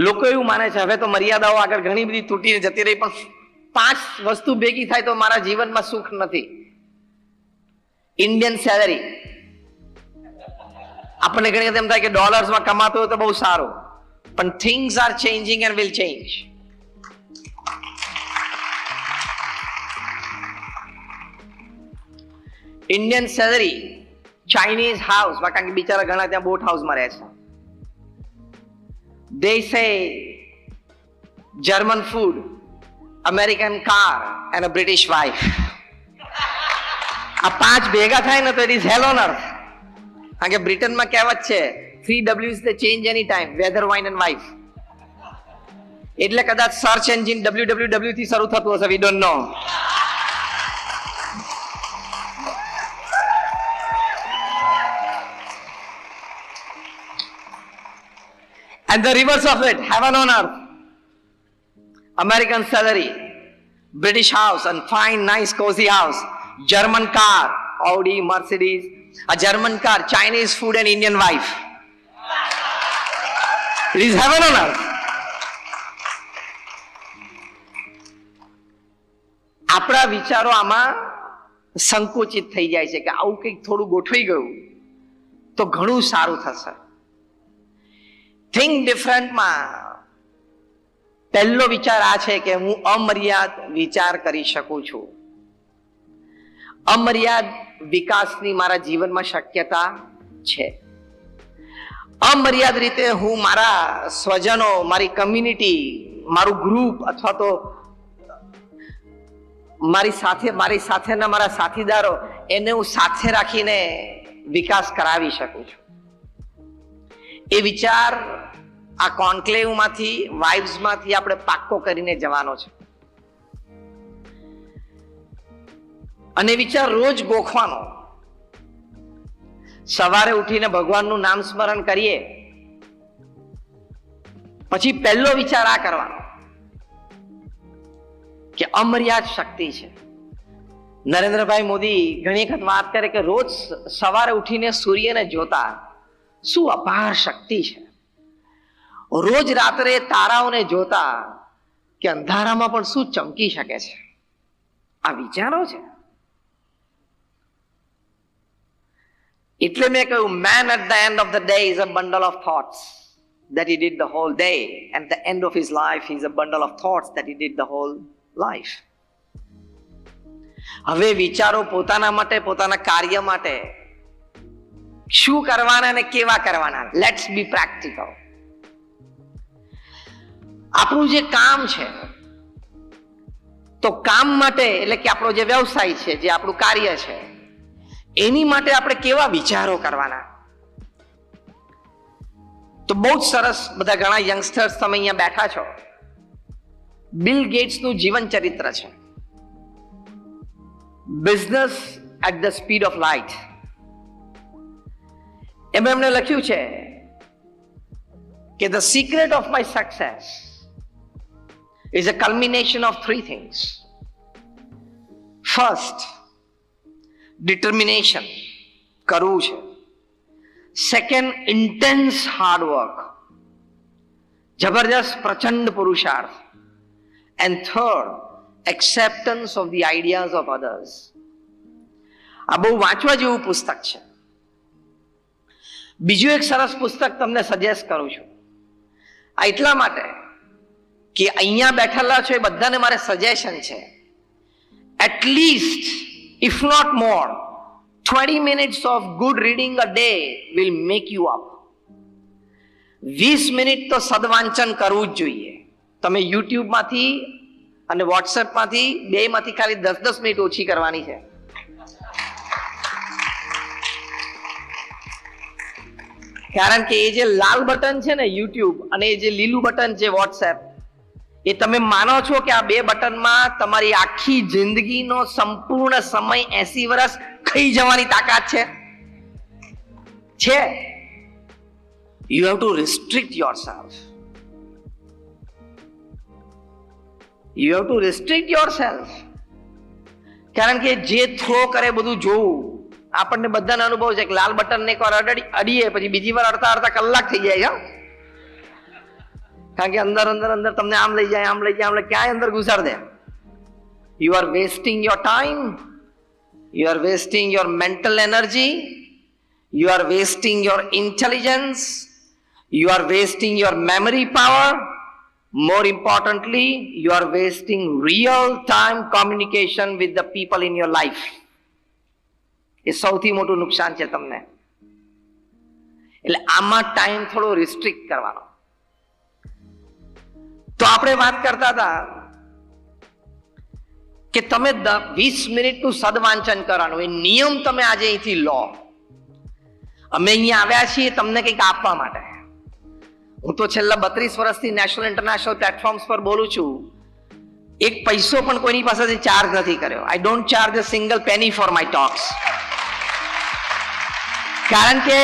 લોકો એવું માને છે હવે તો મર્યાદાઓ આગળ ઘણી બધી તૂટીને જતી રહી, પણ 5 વસ્તુ ભેગી થાય તો મારા જીવનમાં સુખ નથી. ઇન્ડિયન સેલરી, આપણને ઘણી વખત એમ થાય કે ડોલર્સમાં કમાતો હોય તો બહુ સારું, પણ things are changing and will change. Indian salary, Chinese house, કારણ કે બિચારા ઘણા ત્યાં બોટ હાઉસમાં રહે છે. They say German food, American car and a British wife. આ 5 ભેગા થાય ને તો it is hell on earth. કારણ કે બ્રિટનમાં કહેવત છે 3 W's they change any time, weather, wine and wife. એટલે કદાચ સર્ચ એન્જિન www થી શરૂ થતું હશે, we don't know. And the reverse of it, heaven on earth. American salary, British house and fine, nice, cozy house. German car, Audi, Mercedes. A German car, Chinese food and Indian wife. It is heaven on earth. આપણા વિચારો આમાં સંકુચિત થઈ જાય છે કે આવું કંઈક થોડું ગોઠવાઈ ગયું તો ઘણું સારું થશે. થિંક ડિફરન્ટમાં પહેલો વિચાર આ છે કે હું અમર્યાદ વિચાર કરી શકું છું. અમર્યાદ વિકાસની મારા જીવનમાં શક્યતા છે. અમર્યાદ રીતે હું મારા સ્વજનો, મારી કમ્યુનિટી, મારું ગ્રુપ અથવા તો મારી સાથેના મારા સાથીદારો, એને હું સાથે રાખીને વિકાસ કરાવી શકું છું. એ વિચાર આ કોન્ક્લેવમાંથી, વાઇબ્સમાંથી આપણે પાક્કો કરીને જવાનો છે. અને વિચાર રોજ ગોખવાનો. સવારે ઉઠીને ભગવાનનું નામ સ્મરણ કરીએ પછી પહેલો વિચાર આ કરવાનો કે અમર્યાદ શક્તિ છે. નરેન્દ્રભાઈ મોદી ઘણી વખત વાત કરે કે રોજ સવારે ઉઠીને સૂર્યને જોતા શું અપાર શક્તિ છે. રોજ રાત્રે તારાઓને જોતા કે અંધારામાં પણ શું ચમકી શકે છે. આ વિચારો છે. એટલે મેં કહ્યું man at the end of the day is a bundle of thoughts that he did the whole day, and at the end of his life he is a bundle of thoughts that he did the whole life. હવે વિચારો પોતાના માટે, પોતાના કાર્ય માટે શું કરવાના અને કેવા કરવાના. Let's be practical. આપણું જે કામ છે તો કામ માટે, એટલે કે આપણો જે વ્યવસાય છે, જે આપણું કાર્ય છે, એની માટે આપણે કેવા વિચારો કરવાના. તો બહુ જ સરસ બધા ઘણા યંગસ્ટર્સ તમે અહીંયા બેઠા છો. બિલ ગેટ્સનું જીવન ચરિત્ર છે, business at the speed of light. એમાં એમણે લખ્યું છે કે the secret of my success is a culmination of 3 things. First, determination, કરવું છે. Second, intense hard work, જબરજસ્ત પ્રચંડ પુરુષાર્થ. And third, acceptance of the ideas of others. આ બહુ વાંચવા જેવું પુસ્તક છે. બીજું એક સરસ પુસ્તક તમને સજેસ્ટ કરું છું. આ એટલા માટે કે અહીંયા બેઠેલા છો એ બધાને મારે સજેશન છે. At least if not more 20 minutes of good reading a day will make you up. 20 minute તો સદવાંચન કરવું જ જોઈએ. તમે યુટ્યુબમાંથી અને વોટ્સએપમાંથી બેમાંથી ખાલી 10-10 મિનિટ ઓછી કરવાની છે. કારણ કે એ જે લાલ બટન છે ને યુટ્યુબ અને એ જે લીલું બટન છે વોટ્સએપ, એ તમે માનો છો કે આ 2 બટનમાં તમારી આખી જિંદગીનો સંપૂર્ણ સમય 80 વર્ષ ખાઈ જવાની તાકાત છે? You have to restrict yourself. You have to restrict yourself. કારણ કે જે થ્રો કરે બધું જોવું. આપણને બધાનો અનુભવ છે કે લાલ બટન ને એકવાર અડીએ પછી બીજી વાર અડતા કલાક થઈ જાય છે. કારણ કે અંદર અંદર અંદર તમને આમ લઈ જાય, આમ લઈ જાય, આમ લઈ, ક્યાંય અંદર ઘુસાડ દે. You are wasting your time, you are wasting your mental energy, you are wasting your intelligence, you are wasting your memory power. More importantly, you are wasting real-time communication with the people in your life. એ સૌથી મોટું નુકસાન છે તમને. એટલે આમાં time થોડો restrict કરવાનો. તો આપણે વાત કરતા હતા કે તમે 20 મિનિટનું સદવાંચન કરવાનું, એ નિયમ તમે આજે અહીંથી લો. અમે અહીંયા આવ્યા છીએ તમને કંઈક આપવા માટે. હું તો છેલ્લા 32 વર્ષથી નેશનલ ઇન્ટરનેશનલ પ્લેટફોર્મ્સ પર બોલું છું. એક પૈસો પણ કોઈની પાસેથી ચાર્જ નથી કર્યો. I don't charge a single penny for my talks. કારણ કે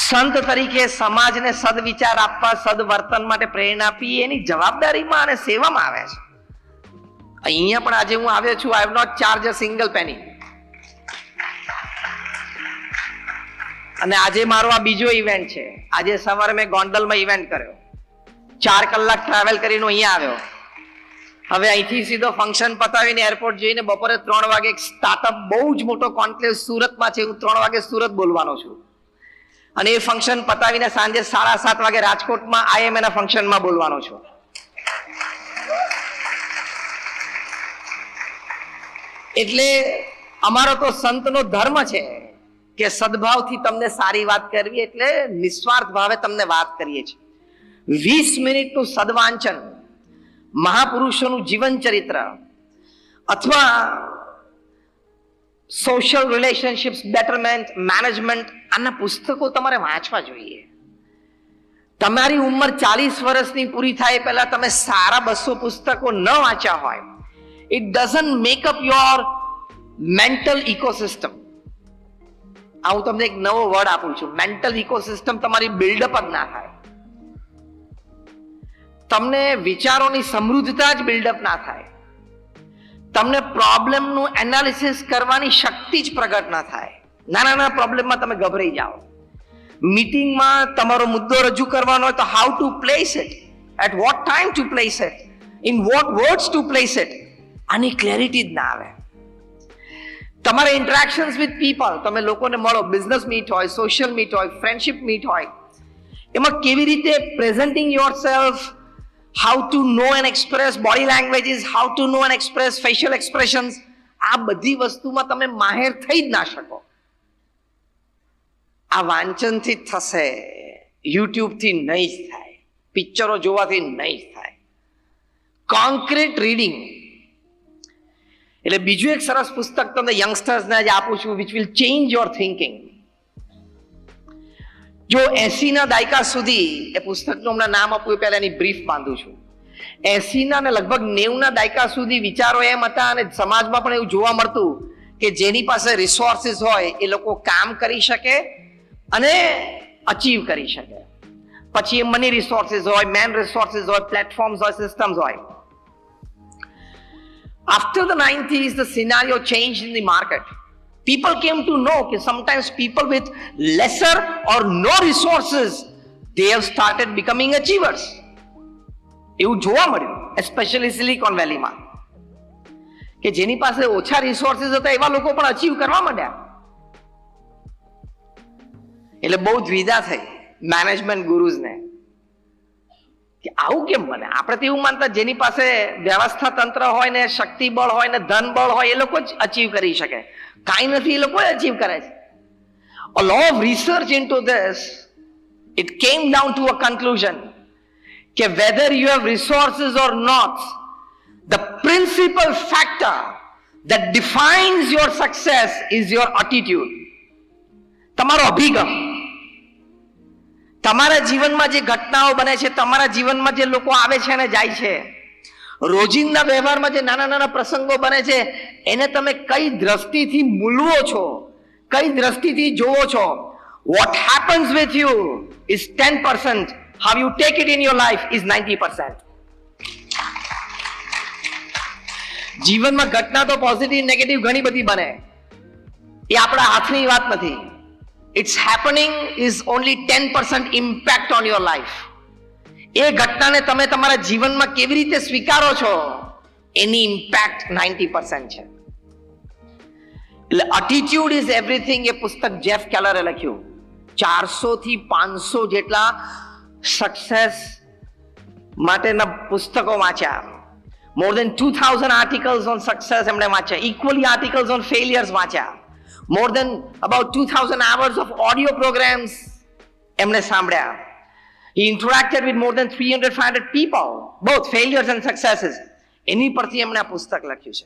સંત તરીકે સમાજને સદવિચાર આપવા, સદવર્તન માટે પ્રેરણા આપી, એની જવાબદારીમાં અને સેવામાં આવે છે. અહીંયા પણ આજે હું આવ્યો છું. I have not charge a single penny. અને આજે મારો આ બીજો ઇવેન્ટ છે. આજે સવારે મેં ગોંડલમાં ઇવેન્ટ કર્યો, 4 કલાક ટ્રાવેલ કરીને અહીંયા આવ્યો. હવે અહીંથી સીધો ફંક્શન પતાવીને એરપોર્ટ જઈને બપોરે 3 વાગે એક સ્ટાર્ટઅપ બહુ જ મોટો કોન્ક્લેવ સુરતમાં છે. હું 3 વાગે સુરત બોલવાનો છું. અને એ ફંક્શન પતાવીને સાંજે 7:30 વાગે રાજકોટમાં IMA ના ફંક્શનમાં બોલવાનો છું. એટલે અમારો તો સંતનો ધર્મ છે કે સદભાવથી તમને સારી વાત કરવી, એટલે નિસ્વાર્થ ભાવે તમને વાત કરીએ છીએ. 20 મિનિટનું સદવાંચન, મહાપુરુષોનું જીવન ચરિત્ર અથવા સોશિયલ રિલેશનશિપ્સ બેટરમેન્ટ, મેનેજમેન્ટ, આના પુસ્તકો તમારે વાંચવા જોઈએ. તમારી ઉંમર 40 વર્ષની પૂરી થાય પહેલા તમે સારા 200 પુસ્તકો ન વાંચ્યા હોય, it doesn't make up your mental ecosystem. આ હું તમને એક નવો વર્ડ આપું છું. મેન્ટલ ઇકોસિસ્ટમ તમારી બિલ્ડઅપ જ ના થાય. તમને વિચારોની સમૃદ્ધતા જ બિલ્ડઅપ ના થાય. તમને પ્રોબ્લેમનું એનાલિસિસ કરવાની શક્તિ જ પ્રગટ ના થાય. નાના નાના પ્રોબ્લેમમાં તમે ગભરાઈ જાઓ. મીટિંગમાં તમારો મુદ્દો રજૂ કરવાનો હોય તો how to place it, at what time to place it, in what words to place it, આની ક્લેરિટી જ ના આવે. તમારે ઇન્ટરેક્શન્સ વિથ પીપલ, તમે લોકોને મળો, બિઝનેસ મીટ હોય, સોશિયલ મીટ હોય, ફ્રેન્ડશિપ મીટ હોય, એમાં કેવી રીતે presenting your self, how to know and express body languages, how to know and express facial expressions, આ બધી વસ્તુમાં તમે માહેર થઈ જ ના શકો. આ વાંચનથી જ થશે, યુટ્યુબથી નહીં જ થાય, પિક્ચરો જોવાથી નહીં જ થાય. Concrete reading. એટલે બીજું એક સરસ પુસ્તક તમને યંગસ્ટર્સને આજે આપું છું, which will change your thinking. જો 80 ના દાયકા સુધી, એ પુસ્તકનું હમણાં નામ આપવું એ પહેલા એની બ્રીફ બાંધું છું. 80 ના અને લગભગ 90 ના દાયકા સુધી વિચારો એમ હતા, અને સમાજમાં પણ એવું જોવા મળતું કે જેની પાસે રિસોર્સિસ હોય એ લોકો કામ કરી શકે અને અચીવ કરી શકે. પછી એ મની રિસોર્સિસ હોય, મેન રિસોર્સિસ હોય, પ્લેટફોર્મ્સ હોય, સિસ્ટમ્સ હોય. After the 90s, the scenario changed in the market. People came to know that sometimes people with lesser or no resources, they have started becoming achievers. એવું જોવા મળ્યું, especially Silicon Valley માં, કે જેની પાસે ઓછા રિસોર્સિસ હતા એવા લોકો પણ અચીવ કરવા માંડ્યા. એટલે બહુ દ્વિધા થઈ મેનેજમેન્ટ ગુરુઝને કે આવું કેમ બને. આપણે તો એવું માનતા જેની પાસે વ્યવસ્થા તંત્ર હોય ને, શક્તિ બળ હોય ને, ધન બળ હોય, એ લોકો જ અચીવ કરી શકે. કાંઈ નથી, એ લોકો અચીવ કરે છે. A lot of research into this, it came down to a conclusion કે whether you have resources or not, the principal factor that defines your success is your attitude. તમારો અભિગમ. તમારા જીવનમાં જે ઘટનાઓ બને છે, તમારા જીવનમાં જે લોકો આવે છે અને જાય છે, રોજિંદા વ્યવહારમાં જે નાના નાના પ્રસંગો બને છે, એને તમે કઈ દ્રષ્ટિથી મૂલવો છો, કઈ દ્રષ્ટિથી જોવો છો. What happens with you is 10%. How you take it in your life is 90%. જીવનમાં ઘટના તો પોઝિટિવ નેગેટિવ ઘણી બધી બને, એ આપણા હાથની વાત નથી. It's happening is only 10% impact on your life. એ ઘટનાને તમે તમારા જીવનમાં કેવી રીતે સ્વીકારો છો એની ઇમ્પેક્ટ 90% છે. એટલે એટીટ્યુડ ઇઝ એવરીથિંગ એ પુસ્તક જેફ કેલરે લખ્યું. 400 થી 500 જેટલા સક્સેસ માટેના પુસ્તકો વાંચ્યા. More than 2000 articles on success એમણે વાંચ્યા. ઇક્વલી આર્ટિકલ્સ ઓન ફેલિયર્સ વાંચ્યા. More than about 2000 hours of audio programmes એમણે સાંભળ્યા. He interacted with more than 300-500 people, both failures and successes. એની પરથી એમણે આ પુસ્તક લખ્યું છે.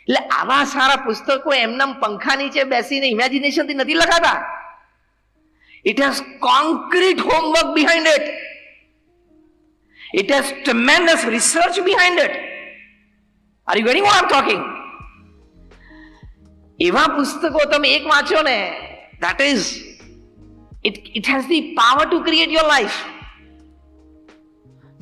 એટલે આવા સારા પુસ્તકો એમના પંખા નીચે બેસીને ઇમેજિનેશનથી નથી લખાતા. It has concrete homework behind it. It has tremendous research behind it. Are you getting what I'm talking? એવા પુસ્તકો તમે એક વાંચો ને, that is, it has the power to create your life.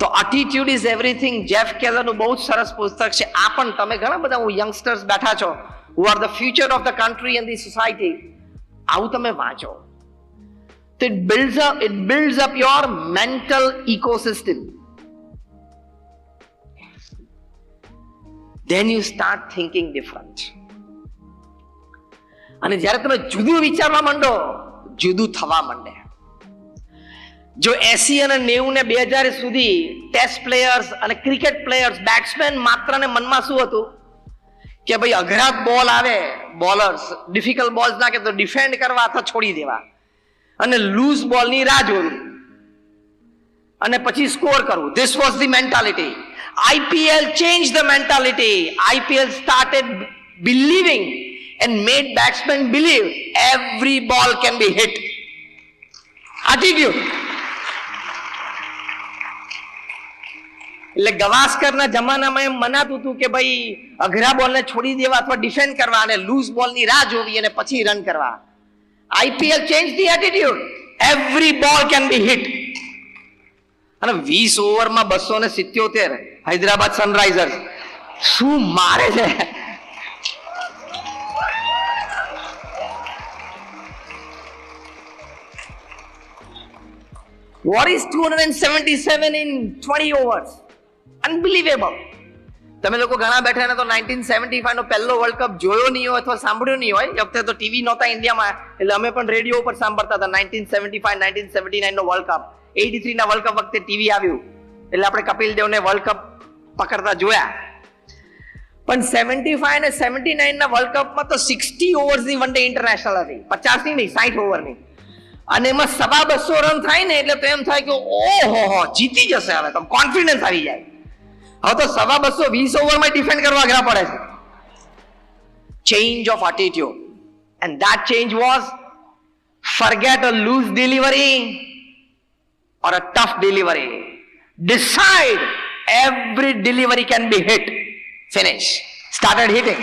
તો attitude is everything જેફ કેલરનું બહુ જ સરસ પુસ્તક છે. આ પણ તમે ઘણા બધા યંગસ્ટર્સ બેઠા છો, who are the future of the country and the society, આવું તમે વાંચો. તો it builds up your mental ecosystem. Then you start thinking different. અને જ્યારે તમે જુદું વિચારવા માંડો, જુદું થવા માંડે. જો 80 અને 90 ને 2000 સુધી ટેસ્ટ પ્લેયર્સ અને ક્રિકેટ પ્લેયર્સ, બેટ્સમેન માત્ર ને મનમાં શું હતું કે ભાઈ અઘરા બોલ આવે, બોલર્સ ડિફિકલ્ટ બોલ્સ નાખે તો ડિફેન્ડ કરવા અથવા છોડી દેવા, અને લૂઝ બોલની રાહ જોવી અને પછી સ્કોર કરવું. This was the mentality. IPL changed the mentality. IPL started believing and made batsmen believe every ball can be hit. Attitude. એટલે ગવાસ્કરના જમાનામાં એમ મનાતું હતું કે ભાઈ અઘરા બોલને છોડી દેવા અથવા ડિફેન્ડ કરવા અને લૂઝ બોલની રાહ જોવી અને પછી રન કરવા. IPL changed the attitude. Every ball can be hit. અને 20 ઓવરમાં 277 હૈદરાબાદ સનરાઈઝર્સ શું મારે છે. What is 277 in 20 overs? Unbelievable. તમે લોકો ઘણા બેઠા ને તો 1975 નો પહેલો વર્લ્ડ કપ જોયો નહીં હોય અથવા સાંભળ્યો નહીં હોય. એ વખતે તો ટીવી નહોતા ઇન્ડિયામાં, એટલે અમે પણ રેડિયો ઉપર સાંભળતા હતા. 1975 1979 નો વર્લ્ડ કપ, 83 ના વર્લ્ડ કપ વખતે ટીવી આવ્યું એટલે આપણે કપિલ દેવને વર્લ્ડ કપ પકડતા જોયા. પણ 75 અને 79 ના વર્લ્ડ કપમાં તો 60 ઓવર્સની વન ડે ઇન્ટરનેશનલ હતી, 50 ની નહીં, 60 ઓવરની. અને એમાં 250 રન થાય ને એટલે તો એમ થાય કે ઓહો જીતી જશે. હવે તો કોન્ફિડન્સ આવી જાય. હવે તો 220 ઓવરમાં ડિફેન્ડ કરવા અઘરા પડે છે. Change of attitude, and that change was forget a loose delivery or a tough delivery. Decide every delivery can be hit. Finish. Started hitting.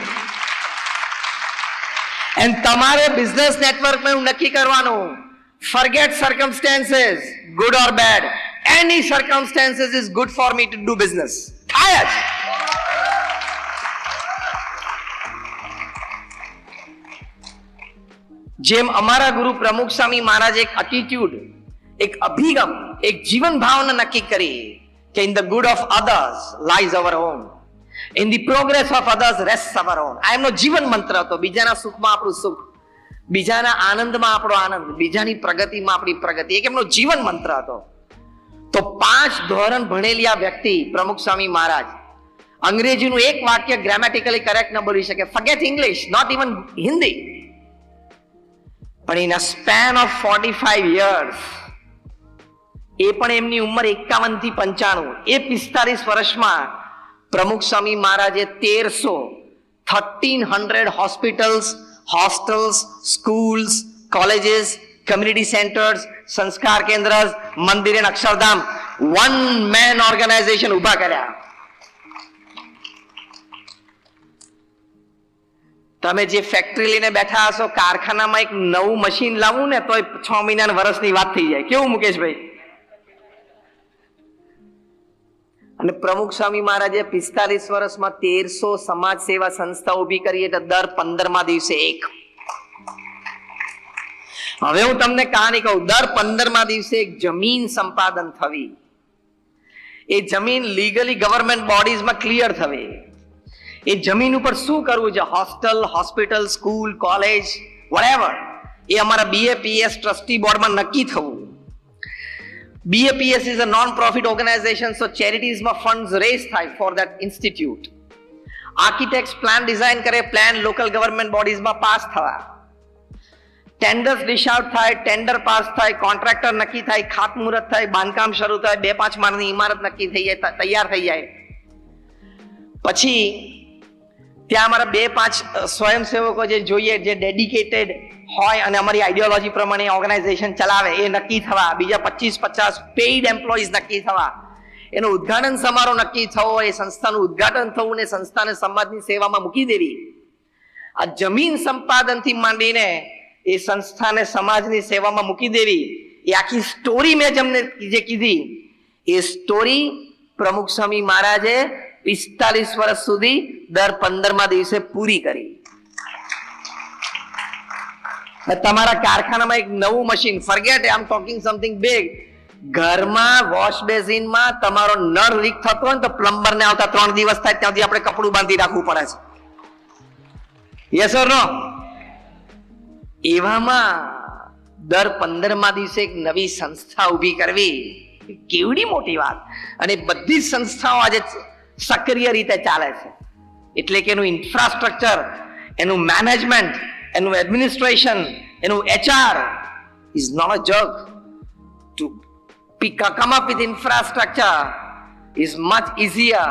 And તમારે બિઝનેસ નેટવર્કમાં નક્કી કરવાનું, forget circumstances, good or bad. Any circumstances is good for me to do business. થાય જ. જેમ અમારા ગુરુ પ્રમુખ સ્વામી મહારાજ એક એટીટ્યુડ, એક અભિગમ, એક જીવન ભાવના નક્કી કરી કે in the good of others lies hour home, in the progress of others rest hour home. આ એમનો જીવન મંત્ર હતો. બીજાના સુખમાં આપણું સુખ, બીજાના આનંદમાં આપણો આનંદ, બીજાની પ્રગતિમાં આપણી પ્રગતિ, એક એમનો જીવન મંત્ર હતો. તો 5 ધોરણ ભણેલી આ વ્યક્તિ પ્રમુખ સ્વામી મહારાજ અંગ્રેજીનું એક વાક્ય ગ્રામેટિકલી કરેક્ટ ન બોલી શકે, forget English, not even Hindi. પણ in a span of 45 years, એ પણ એમની ઉંમર 51 થી 95, એ 45 વર્ષમાં પ્રમુખ સ્વામી મહારાજે 1300 hospitals, hostels, schools, colleges, community centres, સંસ્કાર કેન્દ્ર, મંદિર અને અક્ષરધામ, વન મેન ઓર્ગેનાઇઝેશન ઉભા કર્યા. તમે જે ફેક્ટરી લઈને બેઠા હશો, કારખાનામાં એક નવું મશીન લાવવું ને તો 6 મહિના વર્ષની વાત થઈ જાય. કેવું મુકેશભાઈ? અને પ્રમુખ સ્વામી મહારાજે 45 વર્ષમાં 1300 સમાજ સેવા સંસ્થા ઉભી કરી, એટલે દર 15મા દિવસે એક. હવે હું તમને કહાની કહું. દર 15મા દિવસે એક જમીન સંપાદન થવી, એ જમીન લીગલી ગવર્મેન્ટ બોડીઝમાં ક્લિયર થવી, એ જમીન ઉપર શું કરવું છે, hostel, hospital, school, college, whatever, એ અમારા BAPS ટ્રસ્ટી બોર્ડમાં નક્કી થવું. BAPS is a non-profit organization, so charities-માં funds raise થાય for that institute. Architects plan design કરે, પ્લાન લોકલ ગવર્મેન્ટ બોડીઝમાં પાસ થવા, ટેન્ડર્સ ડિશ આઉટ થાય, ટેન્ડર પાસ થાય, કોન્ટ્રાક્ટર નક્કી થાય, ખાતમુહૂર્ત થાય, બાંધકામ શરૂ થાય, 2-5 માળની ઇમારત નક્કી થઈ જાય, તૈયાર થઈ જાય. પછી ત્યાં અમારા 2-5 સ્વયંસેવકો જે જોઈએ, જે ડેડિકેટેડ હોય અને અમારી આઈડિયોલોજી પ્રમાણે ઓર્ગેનાઇઝેશન ચલાવે, એ નક્કી થવા. બીજા 25-50 પેઇડ એમ્પ્લોઈઝ નક્કી થવા. એનો ઉદ્ઘાટન સમારોહ નક્કી થવો, એ સંસ્થાનું ઉદ્ઘાટન થવું ને સંસ્થાને સમાજની સેવામાં મૂકી દેવી. આ જમીન સંપાદનથી માંડીને એ સંસ્થાને સમાજની સેવામાં મૂકી દેવી, એ આખી સ્ટોરી મેં તમને જે કીધી, એ સ્ટોરી પ્રમુખ સ્વામી મહારાજે 45 વર્ષ સુધી દર 15મા દિવસે પૂરી કરી. તમારા કારખાનામાં એક નવું machine, forget I am talking something big, ઘરમાં વોશ બેસિનમાં તમારો નળ લીક થતો હોય ને તો પ્લમ્બરને આવતા 3 દિવસ થાય, ત્યાંથી આપણે કપડું બાંધી રાખવું પડે છે. યસ ઓર નો? એવામાં દર 15મા દિવસે એક નવી સંસ્થા ઊભી કરવી, કેવડી મોટી વાત. અને બધી જ સંસ્થાઓ આજે સક્રિય રીતે ચાલે છે. એટલે કે એનું ઇન્ફ્રાસ્ટ્રક્ચર, એનું મેનેજમેન્ટ, એનું એડમિનિસ્ટ્રેશન, એનું HR is not a joke. To come up with infrastructure is much easier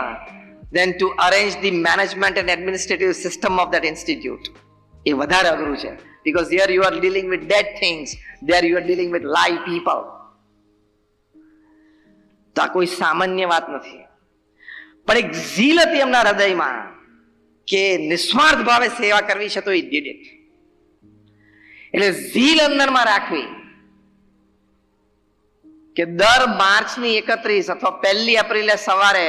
than to arrange the management and administrative system of that institute. એ વધારે અઘરું છે, because here you are dealing with dead things, there you are dealing with live people. તો આ કોઈ સામાન્ય વાત નથી. પણ એક ઝીલ હતી એમના હૃદયમાં કે નિસ્વાર્થ ભાવે સેવા કરવી છે, તો એ did it. એટલે ઝીલ અંદરમાં રાખવી કે દર માર્ચની 31 અથવા 1 એપ્રિલે સવારે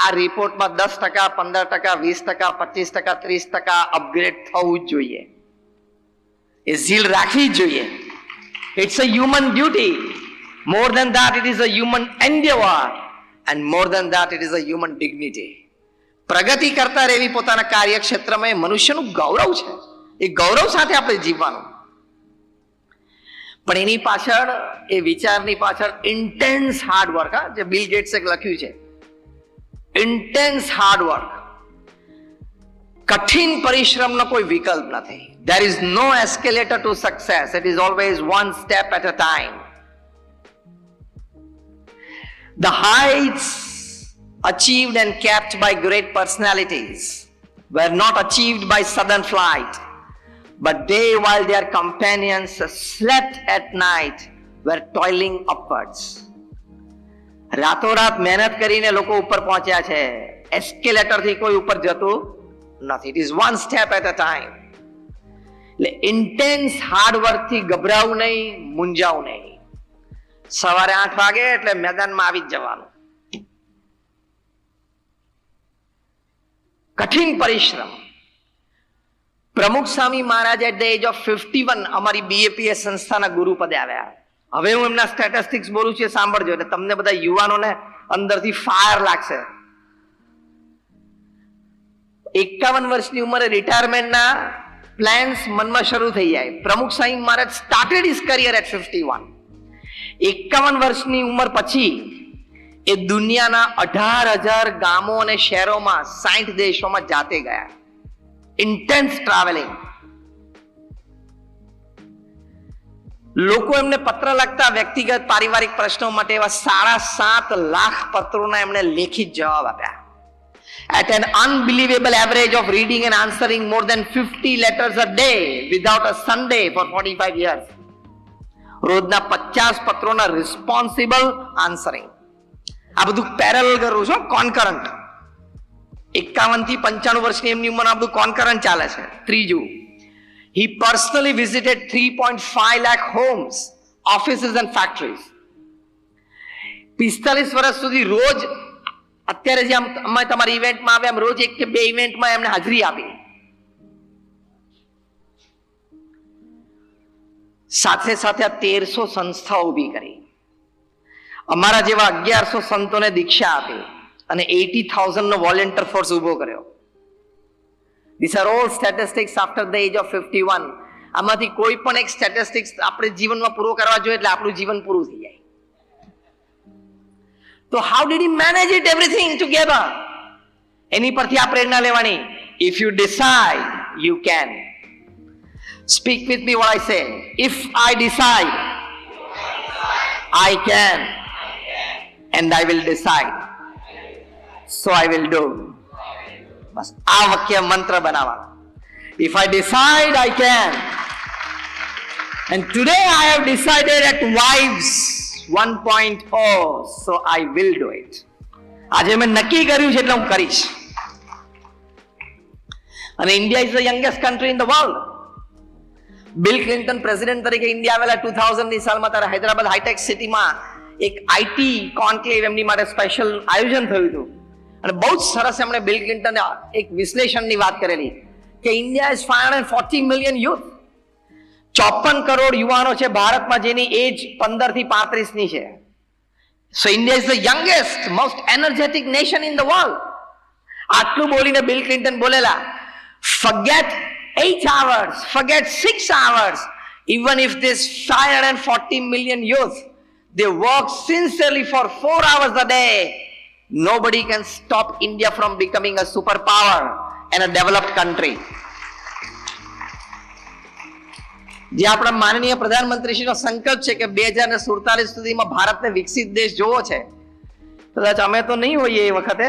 આ રિપોર્ટમાં 10%, 15%, 20%, 25%, 30% અપગ્રેડ થવું જ જોઈએ. એ ઝીલ રાખવી જ જોઈએ. It's a human duty. More than that it is a human endeavour, and more than that it is a human dignity. પ્રગતિ કરતા રહેવી પોતાના કાર્યક્ષેત્રમાં એ મનુષ્યનું ગૌરવ છે. એ ગૌરવ સાથે આપણે જીવવાનું. પણ એની પાછળ, એ વિચારની પાછળ ઇન્ટેન્સ હાર્ડ વર્ક, જે બિલ ગેટ્સે લખ્યું છે, ઇન્ટેન્સ હાર્ડ વર્ક, કઠિન પરિશ્રમનો કોઈ વિકલ્પ નથી. There is no escalator to success. It is always one step at a time. The heights achieved and kept by great personalities were not achieved by sudden flight, but they, while their companions slept at night, were toiling upwards. રાતોરાત મહેનત કરીને લોકો ઉપર પહોંચ્યા છે. Escalator થી કોઈ ઉપર જતું નથી. It is one step at a time. એટલે ઇન્ટેન્સ હાર્ડ વર્ક થી ગભરાવું નહીં, મૂંઝાવું નહીં. સવારે 8 વાગે એટલે મેદાનમાં આવી જ જવાનું. કઠિન પરિશ્રમ. પ્રમુખ Swami Maharaj at the age of 51 અમારી BAPS સંસ્થાના ગુરુ પદે આવ્યા. હવે હું એમના સ્ટેટિસ્ટિક્સ બોલું છું, સાંભળજો, એટલે તમને બધા યુવાનોને અંદરથી ફાયર લાગશે. 51 વર્ષની ઉંમરે રિટાયરમેન્ટના પ્લાન્સ મનમાં શરૂ થઈ જાય. પ્રમુખ Swami Maharaj started his career at 51. 51 વર્ષની ઉંમર પછી એ દુનિયાના 18,000 ગામો અને શહેરોમાં 60 દેશોમાં જાતે ગયા. Intense travelling. લોકો એમને પત્ર લખતા, વ્યક્તિગત પારિવારિક પ્રશ્નો માટે એવા 7.5 લાખ પત્રોના એમણે લેખિત જવાબ આપ્યા. At an unbelievable average of reading and answering more than 50 letters a day without a Sunday for 45 years. રોજના 50 પત્રોના રિસ્પોન્સિબલ આન્સરિંગ. આ બધું પેરેલલ કરું છું, કોન્કરન્ટ. 51 થી 95 વર્ષની એમની ઉંમર આ બધું કોન્કરન્ટ ચાલે છે. ત્રીજું, he personally visited 3.5 lakh homes, offices and factories. 45 વર્ષ સુધી રોજ, અત્યારે જે અમે તમારી ઇવેન્ટમાં આવ્યા, રોજ 1 કે 2 ઇવેન્ટમાં એમને હાજરી આપી. સાથે સાથે 1300 સંસ્થાઓ ઊભી કરી. અમારા જેવા 1100 સંતોને દીક્ષા આપી અને 80,000 નો વોલેન્ટિયર ફોર્સ ઉભો કર્યો. These are all statistics after the age of 51. આમાંથી કોઈ પણ એક સ્ટેટિસ્ટિક્સ આપણે જીવનમાં પૂરો કરવા જોઈએ એટલે આપણું જીવન પૂરું થઈ જાય. તો how did he manage it everything together? એની પરથી આ પ્રેરણા લેવાની. If you decide, you can. Speak with me what I say. If I decide, I can. And I will decide. So I will do. બસ આ વાક્ય મંત્ર બનાવવાનો. If I decide, I can. And today I have decided at Wives 1.0, so I will do it. આજે મેં નક્કી કર્યું છે એટલે હું કરીશ. અને India is the youngest country in the world. Bill Clinton president તરીકે ઇન્ડિયા આવેલા 2000ની સાલમાં ત્યારે હૈદરાબાદ હાઈટેક સિટીમાં એક આઈટી કોન્ક્લેવ એમની માટે સ્પેશિયલ આયોજન થયું હતું. અને બહુ જ સરસ એમણે બિલ ક્લિન્ટને એક વિશ્લેષણની વાત કરેલી કે India is 540 million youth. 54 crore યુવાનો છે ભારતમાં જેની એજ 15 થી 35 ની છે. So India is the youngest most energetic nation in the world. આટલું બોલીને બિલ ક્લિન્ટન બોલેલા, forget 8 hours, forget 6 hours, even if this 540 million youth, they work sincerely for 4 hours a day, nobody can stop India from becoming a superpower and a developed country. જે આપણા માનનીય પ્રધાનમંત્રીશ્રીનો સંકલ્પ છે કે 2047 સુધીમાં ભારતને વિકસિત દેશ જોવો છે. કદાચ અમે તો નહીં હોઈએ એ વખતે,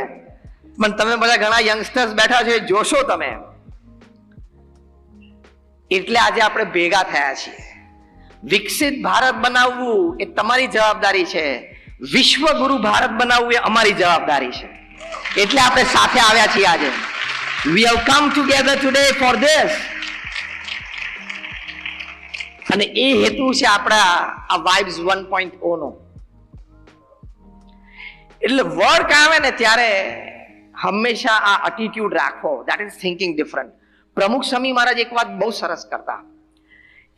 પણ તમે બધા ઘણા યંગસ્ટર્સ બેઠા છો, એ જોશો તમે. એટલે આજે આપણે ભેગા થયા છીએ. વિકસિત ભારત બનાવવું એ તમારી જવાબદારી છે. વિશ્વગુરુ ભારત બનાવવું એ અમારી જવાબદારી છે. એટલે આપણે સાથે આવ્યા છીએ આજે. We have come together today for this. અને એ હેતુ છે આપણા આ વાઇબ્સ 1.0 નો. એટલે વર્ક આવે ને ત્યારે હંમેશા આ એટીટ્યુડ રાખો, ધેટ ઇઝ થિંકિંગ ડિફરન્ટ. પ્રમુખ સ્વામી મહારાજ એક વાત બહુ સરસ કરતા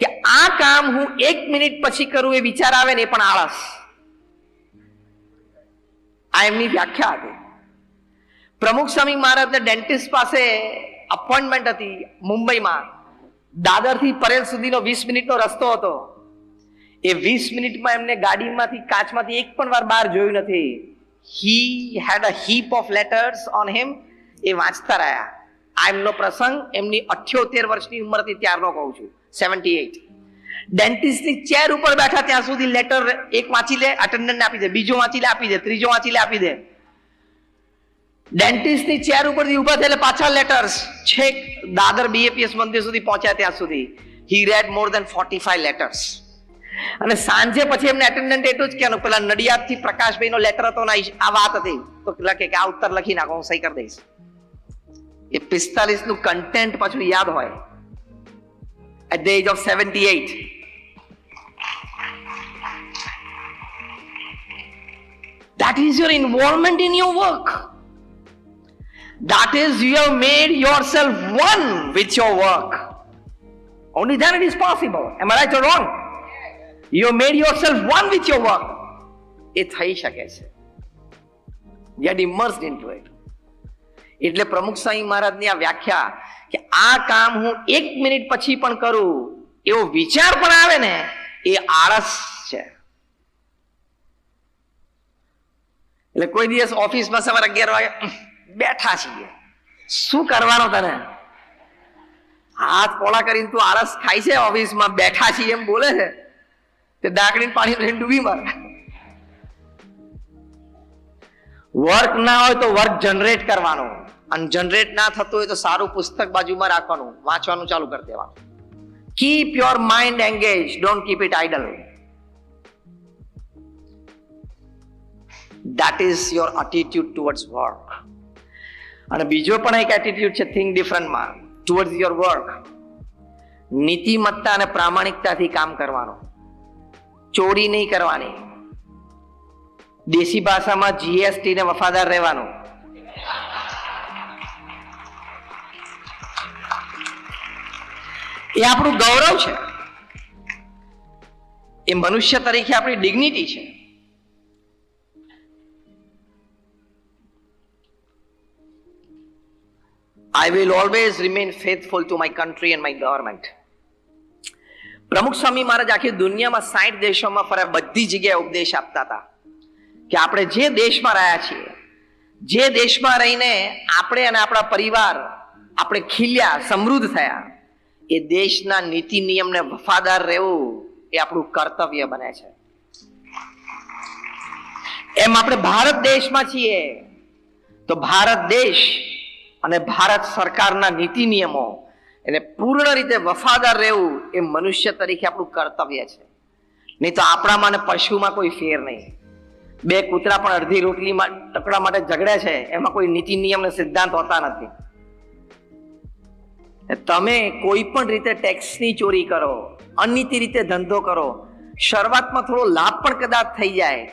કે આ કામ હું 1 મિનિટ પછી કરું એ વિચાર આવે ને એ પણ આળસ. આ એમની વ્યાખ્યા હતી. પ્રમુખ સ્વામી મહારાજને ડેન્ટિસ્ટ પાસે અપોઇન્ટમેન્ટ હતી મુંબઈમાં. દાદર થી પરેલ સુધીનો 20 મિનિટનો રસ્તો હતો. એ 20 મિનિટમાં એમને ગાડીમાંથી કાચમાંથી એક પણ વાર બહાર જોયું નથી. He had a heap of letters on him. એ વાંચતા રહ્યા. આ એમનો પ્રસંગ એમની 78 વર્ષની ઉંમર હતી ત્યારનો કહું છું, 78. ડેન્ટિસ્ટની ચેર ઉપર બેઠા ત્યાં સુધી લેટર એક વાંચી લે, અટેન્ડન્ટને આપી દે, બીજો વાંચી લે આપી દે, ત્રીજો વાંચી લે આપી દે. ડેન્ટિસ્ટની ચેર ઉપરથી ઉભા થયેલા પાછા લેટર્સ છેક દાદર બીએપીએસ મંદિર સુધી પહોંચ્યા ત્યાં સુધી. He read more than 45 letters. અને સાંજે પછી એમને એટેન્ડન્ટ એટલું જ કહેવાનું, પેલા નડિયાદથી પ્રકાશભાઈનો લેટર હતો ને આ વાત હતી તો લખે કે આ ઉત્તર લખી નાખો, હું સહી કરી દઈશ. એ 45 નું કન્ટેન્ટ પાછું યાદ હોય at the age of 78. That is your involvement in your work. That is, you have made yourself one with your work. Only then it is possible. Am I right or wrong? You have made yourself one with your work. એ થઈ શકે છે. Get immersed into it. એટલે પ્રમુખ સ્વામી મહારાજની આ વ્યાખ્યા કે આ કામ હું 1 મિનિટ પછી પણ કરું એવો વિચાર પણ આવે ને એ આળસ છે. એટલે કોઈ દિવસ ઓફિસમાં સવારે 11 વાગે બેઠા છીએ, શું કરવાનો તને? હાથ પોળા કરીને તું આળસ ખાય છે, ઓફિસમાં બેઠા છીએ એમ બોલે છે, તે ડાકડીને પાણી લઈને ડૂબી મારે. વર્ક ના હોય તો વર્ક જનરેટ કરવાનું, અને જનરેટ ના થતું હોય તો સારું પુસ્તક બાજુમાં રાખવાનું, વાંચવાનું ચાલુ કરી દેવાનું. Keep your mind engage, don't keep it idle. That is your attitude towards work. અને બીજો પણ એક એટીટ્યુડ છે થિંક ડિફરન્ટ માં ટુવર્ડ્સ યોર વર્ક. નીતિમત્તા અને પ્રામાણિકતાથી કામ કરવાનું, ચોરી નહીં કરવાની. દેશી ભાષામાં જીએસટી ને વફાદાર રહેવાનું. એ આપણું ગૌરવ છે, એ મનુષ્ય તરીકે આપણી ડિગ્નિટી છે. I will always remain faithful to my country and my government. પ્રમુખ સ્વામી મહારાજ આખી દુનિયામાં 60 દેશોમાં ફર્યા, બધી જગ્યાએ ઉપદેશ આપતા હતા કે આપણે જે દેશમાં રહ્યા છીએ, જે દેશમાં રહીને આપણે અને આપણા પરિવાર આપણે ખીલ્યા, સમૃદ્ધ થયા, એ દેશના નીતિ નિયમને વફાદાર રહેવું એ આપણું કર્તવ્ય બને છે. એમ આપણે ભારત દેશમાં છીએ તો ભારત દેશ અને ભારત સરકારના નીતિ નિયમો એને પૂર્ણ રીતે વફાદાર રહેવું એ મનુષ્ય તરીકે આપણું કર્તવ્ય છે. નહીં તો આપણામાં અને પશુમાં કોઈ ફેર નહીં. બે કૂતરા પણ અડધી રોટલી ટકડા માટે ઝઘડે છે, એમાં કોઈ નીતિ નિયમ ને સિદ્ધાંત હોતા નથી. તમે કોઈ પણ રીતે ટેક્સની ચોરી કરો, અનીતિ રીતે ધંધો કરો, શરૂઆતમાં થોડો લાભ પણ કદાચ થઈ જાય,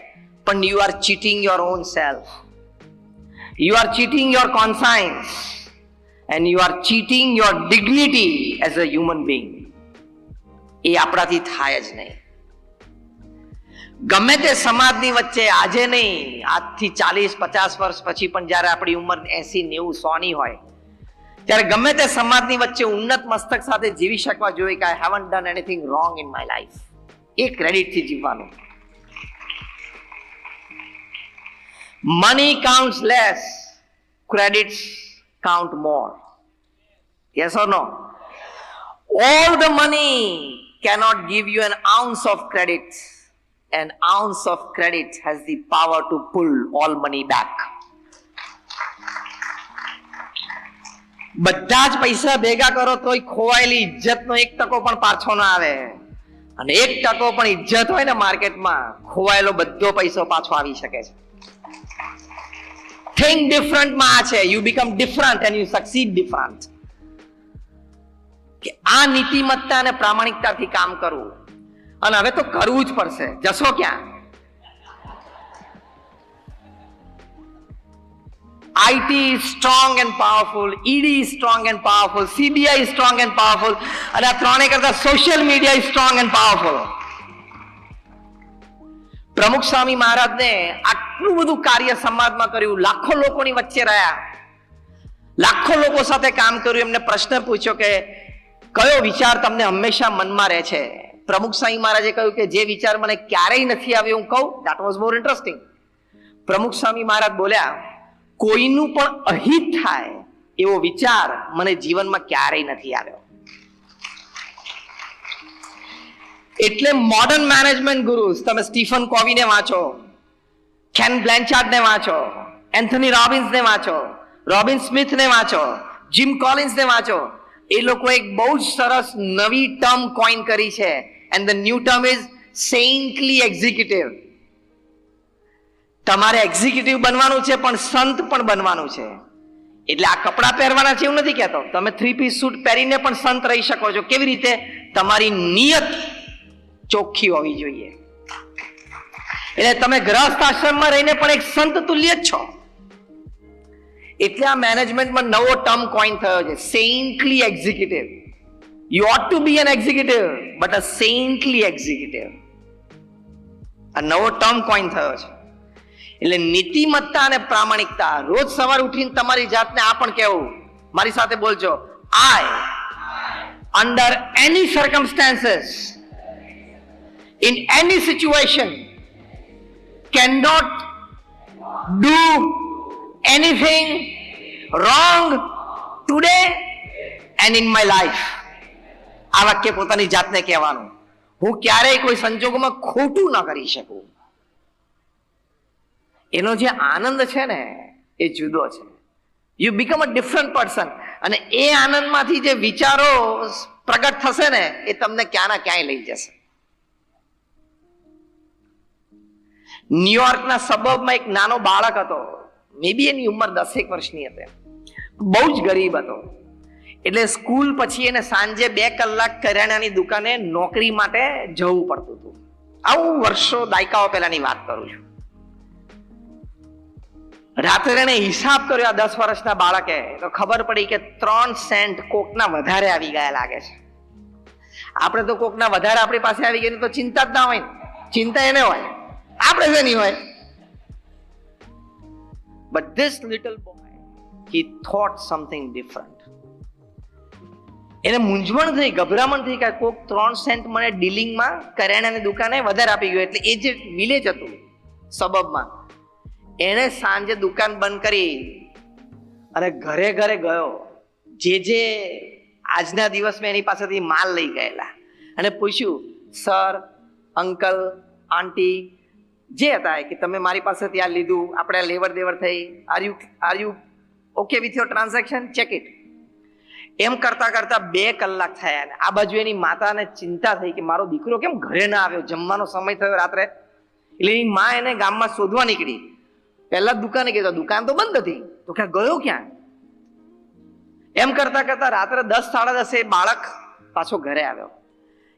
પણ you are cheating your own self, you are cheating your conscience, and you are cheating your dignity as a human being. એ આપણાથી થાય જ નહીં. ગમે તે સમાજની વચ્ચે આજે નહીં, આજથી 40-50 વર્ષ પછી પણ જ્યારે આપણી ઉંમર 80-90-100 ની હોય, ત્યારે ગમે તે સમાજની વચ્ચે ઉન્નત મસ્તક સાથે જીવી શકવા જોઈએ કે I haven't done anything wrong in my life. એ ક્રેડિટથી જીવવાનું. Money counts less, credits count more. Yes or no? All the money cannot give you an ounce of credit. An ounce of credit has the power to pull all money back. બધા જ પૈસા ભેગા કરો તોય ખોવાયેલી ઇજ્જતનો 1% પણ પાછો ના આવે, અને 1% પણ ઇજ્જત હોય ને માર્કેટમાં, ખોવાયેલો બધો પૈસો પાછો આવી શકે છે. Think different માં આ છે. You become different and you succeed different. કે આ નીતિમત્તા અને પ્રામાણિકતાથી કામ કરવું, અને હવે તો કરવું જ પડશે. જશો ક્યાં? IT is strong and powerful, ED is strong and powerful, CBI is strong and powerful, અને આ ત્રણે કરતા social media is strong and powerful. પ્રમુખ સ્વામી મહારાજને આટલું બધું કાર્ય સમાજમાં કર્યું, લાખો લોકોની વચ્ચે રહ્યા, લાખો લોકો સાથે કામ કર્યું. એમને પ્રશ્ન પૂછ્યો કે કયો વિચાર તમને હંમેશા મનમાં રહે છે? પ્રમુખ સ્વામી મહારાજે કહ્યું કે જે વિચાર મને ક્યારેય નથી આવ્યો હું કહું. That was more interesting. પ્રમુખ સ્વામી મહારાજ બોલ્યા, કોઈનું પણ અહિત થાય એવો વિચાર મને જીવનમાં ક્યારેય નથી આવ્યો. એટલે મોડર્ન મેનેજમેન્ટ ગુરુસ, તમે સ્ટીફન કોવીને વાંચો, કેન બ્લેન્ચાર્ડને વાંચો, એન્થની રોબિન્સને વાંચો, રોબિન સ્મિથને વાંચો, જીમ કોલિન્સને વાંચો. એ લોકો એક બહુ જ સરસ નવી ટર્મ કોઈન કરી છે, and the new term is saintly executive. તમારે એક્ઝિક્યુટિવ બનવાનું છે, પણ સંત પણ બનવાનું છે. એટલે આ કપડાં પહેરવાના છે એવું નથી કહેતો, તમે 3-piece સૂટ પહેરીને પણ સંત રહી શકો છો. કેવી રીતે? તમારી નિયત ચોખ્ખી હોવી જોઈએ. એટલે તમે ગ્રહસ્થ આશ્રમમાં રહીને પણ એક સંત તુલ્ય જ છો. એટલે આ મેનેજમેન્ટમાં નવો ટર્મ કોઈન થયો છે, saintly executive. You ought to be an executive, but a saintly executive. આ નવો ટર્મ કોઈન થયો છે. એટલે નીતિમત્તા અને પ્રામાણિકતા. રોજ સવાર ઉઠીને તમારી જાતને આ પણ કહેવું, મારી સાથે બોલજો, I under any circumstances, in any situation, cannot do anything wrong today and in my life. આ વાક્ય પોતાની જાતને કહેવાનું. હું ક્યારેય કોઈ સંજોગોમાં ખોટું ન કરી શકું. એનો જે આનંદ છે ને એ જુદો છે. You become a different person. અને એ આનંદમાંથી જે વિચારો પ્રગટ થશે ને એ તમને ક્યાંના ક્યાંય લઈ જશે. ન્યુયોર્કના સબર્બમાં એક નાનો બાળક હતો, મે બી એની ઉંમર 10 વર્ષની હતી, બહુ જ ગરીબ હતો. એટલે સ્કૂલ પછી એને સાંજે 2 કલાક કરિયાણાની દુકાને નોકરી માટે જવું પડતું હતું. આવું વર્ષો દાયકાઓ પહેલાની વાત કરું છું. રાત્રે એને હિસાબ કર્યો આ 10 વર્ષના બાળકે, તો ખબર પડી કે 3 સેન્ટ કોકના વધારે આવી ગયા લાગે છે. આપણે તો કોકના વધારે આપણી પાસે આવી ગયા તો ચિંતા જ ના હોય. ચિંતા એને હોય, આપણે શેની હોય? But this little boy, he thought something different. એને મૂંઝવણ થઈ, ગભરામણ થઈ કે કોઈક 3 સેન્ટ મને ડીલિંગમાં કરિયાણાની દુકાને વધારે આપી ગયો. એટલે એ જે વિલેજ હતું સબબમાં, એને સાંજે દુકાન બંધ કરી અને ઘરે ઘરે ગયો. જે આજના દિવસમાં એની પાસેથી માલ લઈ ગયેલા અને પૂછ્યું, સર, અંકલ, આંટી જે હતા કે તમે મારી પાસેથી આ લીધું, આપણે લેવડ દેવડ થઈ, are you okay with your transaction, check it. એમ કરતા કરતા 2 કલાક થયા. આ બાજુ એની માતાને ચિંતા થઈ કે મારો દીકરો કેમ ઘરે ના આવ્યો, જમવાનો સમય થયો રાત્રે. એટલે એની મા એને ગામમાં શોધવા નીકળી. પહેલા દુકાને ગયો, દુકાન તો બંધ હતી, તો ક્યાં ગયો ક્યાં? એમ કરતા કરતા રાત્રે 10 સાડા 10 બાળક પાછો ઘરે આવ્યો.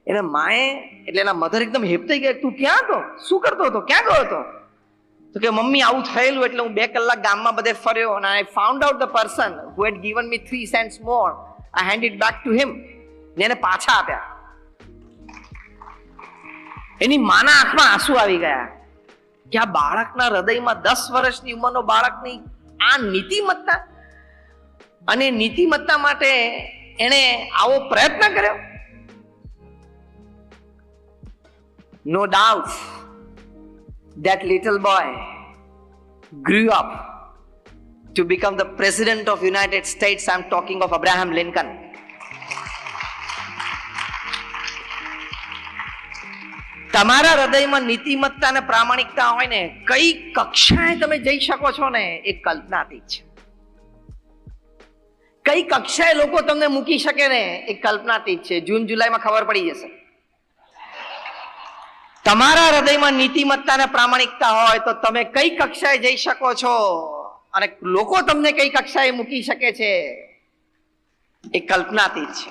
એને માએ એટલે એના મધર એકદમ હેપતાઈ ગયા, તું ક્યાં હતો, શું કરતો હતો, ક્યાં ગયો હતો? તો કે મમ્મી આવું થયેલું એટલે હું 2 કલાક ગામમાં બધે ફર્યો અને I found out the person who head given me 3 cents more. I hand it back to him. ને એને પાછા આપ્યા. એની માના આંખમાં આંસુ આવી ગયા કે આ બાળકના હૃદયમાં 10 વર્ષની ઉંમરનો બાળકની આ નીતિમત્તા, અને નીતિમત્તા માટે એને આવો પ્રયત્ન કર્યો. No doubt that little boy grew up to become the president of United States. I'm talking of Abraham Lincoln. તમારા હૃદયમાં નીતિમત્તા અને પ્રામાણિકતા હોય ને, કઈ કક્ષાએ તમે જઈ શકો છો ને એ કલ્પનાતીત છે. કઈ કક્ષાએ લોકો તમને મૂકી શકે ને એ કલ્પનાતીત છે. જૂન જુલાઈમાં ખબર પડી જશે. તમારા હૃદયમાં નીતિમત્તા અને પ્રામાણિકતા હોય તો તમે કઈ કક્ષાએ જઈ શકો છો અને લોકો તમને કઈ કક્ષાએ મૂકી શકે છે એ કલ્પનાતીત છે.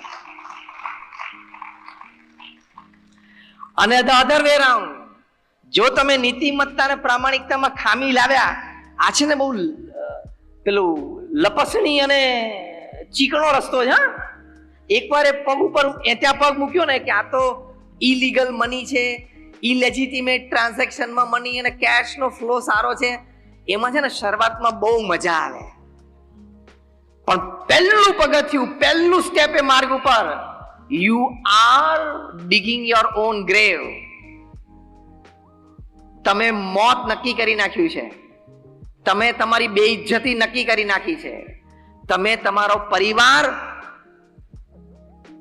અને ધ અધર વે રાઉન્ડ, જો તમે નીતિમત્તા અને પ્રામાણિકતામાં ખામી લાવ્યા, આ છે ને બહુ પેલું લપસણી અને ચીકણો રસ્તો છે. એકવાર એ પગ ઉપર ત્યાં પગ મૂક્યો ને કે આ તો ઇલીગલ મની છે, ઇલેજિટિમેટ ટ્રાન્ઝેક્શનમાં મની અને કેશનો ફ્લો સારો છે, એમાં છે ને શરૂઆતમાં બહુ મજા આવે, પણ પહેલું પગથિયું, પહેલું સ્ટેપ એ માર્ગ ઉપર, you are ડિગિંગ your own grave. તમે મોત નક્કી કરી નાખ્યું છે. તમે તમારી બેઇજ્જતી નક્કી કરી નાખી છે. તમે તમારો પરિવાર,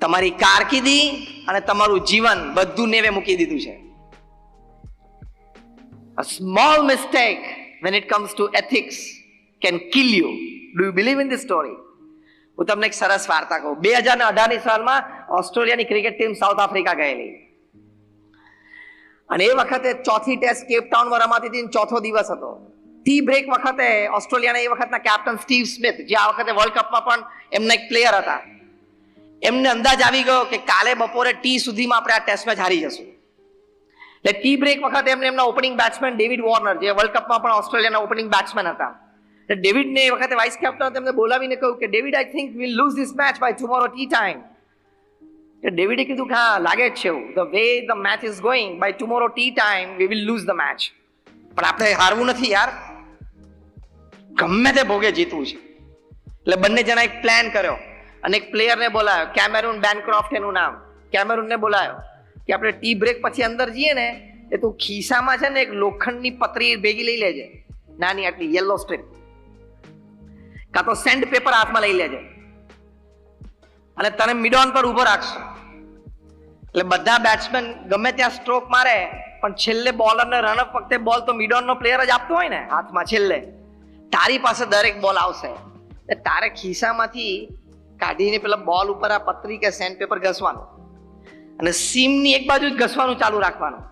તમારી કારકિર્દી અને તમારું જીવન બધું નેવે મૂકી દીધું છે. A small mistake when it comes to ethics can kill you. Do you believe in this story? હું તમને એક સરસ વાર્તા કહું. 2018ની સાલમાં ઓસ્ટ્રેલિયાની ક્રિકેટ ટીમ સાઉથ આફ્રિકા ગયેલી અને એ વખતે ચોથી ટેસ્ટ કેપ ટાઉનમાં રમાતી હતી. 4થો દિવસ હતો. ટી બ્રેક વખતે ઓસ્ટ્રેલિયાના એ વખતના કેપ્ટન સ્ટીવ સ્મિથ, જે આ વખતે વર્લ્ડ કપમાં પણ એમના એક પ્લેયર હતા, એમને અંદાજ આવી ગયો કે કાલે બપોરે ટી સુધીમાં આપણે આ ટેસ્ટ મેચ હારી જશું. એટલે ટી બ્રેક વખતે એમના ઓપનિંગ બેટ્સમેન ડેવિડ વોર્નર, જે વર્લ્ડ કપમાં પણ ઓસ્ટ્રેલિયાના ઓપનિંગ બેટ્સમેન હતા, એટલે ડેવિડને એ વખતે વાઇસ કેપ્ટન તેમને બોલાવીને કહ્યું કે David, I think will lose this match by tomorrow tea time. એટલે ડેવિડે કીધું કે હા, લાગે જ છે એવું, the way the match is going, by tomorrow tea time we will lose the match. પણ આપણે હારવું નથી યાર, ગમે તે ભોગે જીતવું છે. એટલે બંને જણા એક પ્લાન કર્યો અને એક પ્લેયરને બોલાયો, કેમેરુન બેનક્રોફ્ટ એનું નામ. કેમેરુનને બોલાયો કે આપણે ટી બ્રેક પછી અંદર જઈએ ને એ તું ખિસ્સામાં છે ને એક લોખંડની પતરી ભેગી લઈ લેજે, નાની આટલી યલો સ્ટ્રીપ, કાં તો સેન્ડ પેપર હાથમાં લઈ લેજે અને તને મિડોન પર ઉભો રાખશો. એટલે બધા બેટ્સમેન ગમે ત્યાં સ્ટ્રોક મારે, પણ છેલ્લે બોલરને રનઅપ વખતે બોલ તો મિડોનનો પ્લેયર જ આપતો હોય ને હાથમાં. છેલ્લે તારી પાસે દરેક બોલ આવશે, તારે ખિસ્સામાંથી કાઢીને પેલા બોલ ઉપર આ પતરી કે સેન્ડ પેપર ઘસવાનું અને સીમની એક બાજુ જ ઘસવાનું ચાલુ રાખવાનું.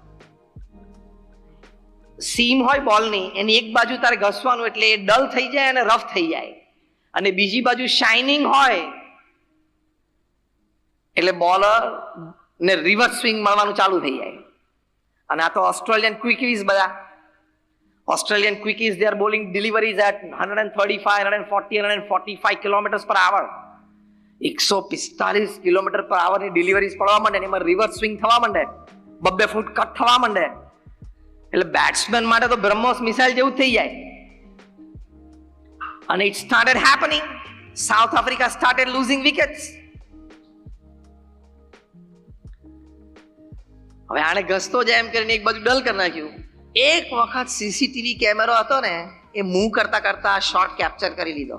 સીમ હોય બોલની, એની એક બાજુ તારે ઘસવાનું એટલે એ ડલ થઈ જાય અને રફ થઈ જાય, અને બીજી બાજુ શાઇનિંગ હોય એટલે બોલર ને રિવર્સ સ્વિંગ મળવાનું ચાલુ થઈ જાય. અને આ તો ઓસ્ટ્રેલિયન ક્વિકીઝ, બધા Australian ક્વિકીઝ, they are bowling deliveries at 135, 140, 145 kilometers per hour. 145 kilometre પર આવરની ડિલિવરીઝ પડવા માંડે ને એમાં રિવર્સ સ્વિંગ થવા માંડે, 2 ફૂટ કટ થવા માંડે, એટલે બેટ્સમેન માટે તો બ્રહ્મોસ મિસાઇલ જેવું થઈ જાય. And it started happening. South Africa started losing wickets. હવે આને ઘસતો જાય એમ કરીને એક બાજુ ડલ કરી નાખ્યું. એક વખત સીસીટીવી કેમેરો હતો ને એ મૂવ કરતા કરતા શોટ કેપ્ચર કરી લીધો.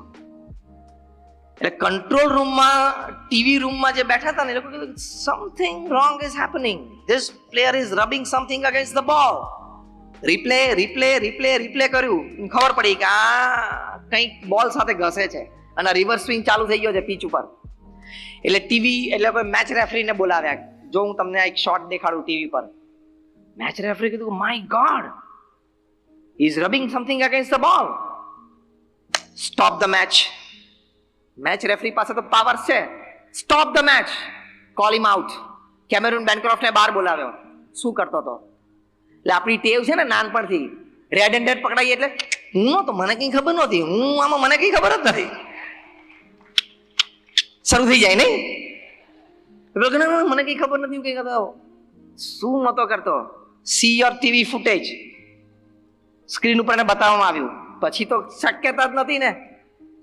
એટલે કંટ્રોલ રૂમમાં ટીવી રૂમમાં જે બેઠા હતા ને એ લોકો કીધું something wrong is happening. This player is rubbing something against the ball. Replay replay replay replay કર્યું, ખબર પડી કે આ કંઈક બોલ સાથે ઘસે છે અને રિવર્સ સ્વિંગ ચાલુ થઈ ગયો છે પીચ ઉપર. એટલે ટીવી એટલે મેચ રેફરીને બોલાવ્યા, જો હું તમને એક શોટ દેખાડું ટીવી પર. મેચ રેફરી કીધું my God, he is rubbing something against the ball, stop the match. Match referee પાસે તો પાવર છે, stop the match, call him out. Cameron બેનક્રોફ્ટને બહાર બોલાવ્યો. શું કરતો હતો? એટલે આપણી ટેવ છે ને નાનપણથી, રેડ હેન્ડેડ પકડાઈએ એટલે હું તો મને કઈ ખબર નહોતી, હું આમાં મને કઈ ખબર જ નથી, શરૂ થઈ જાય નહીં. મને કઈ ખબર નથી, કઈ કરતો શું નતો કરતો. C your TV footage screen ઉપર એને બતાવવામાં આવ્યું. પછી તો શક્યતા જ નથી ને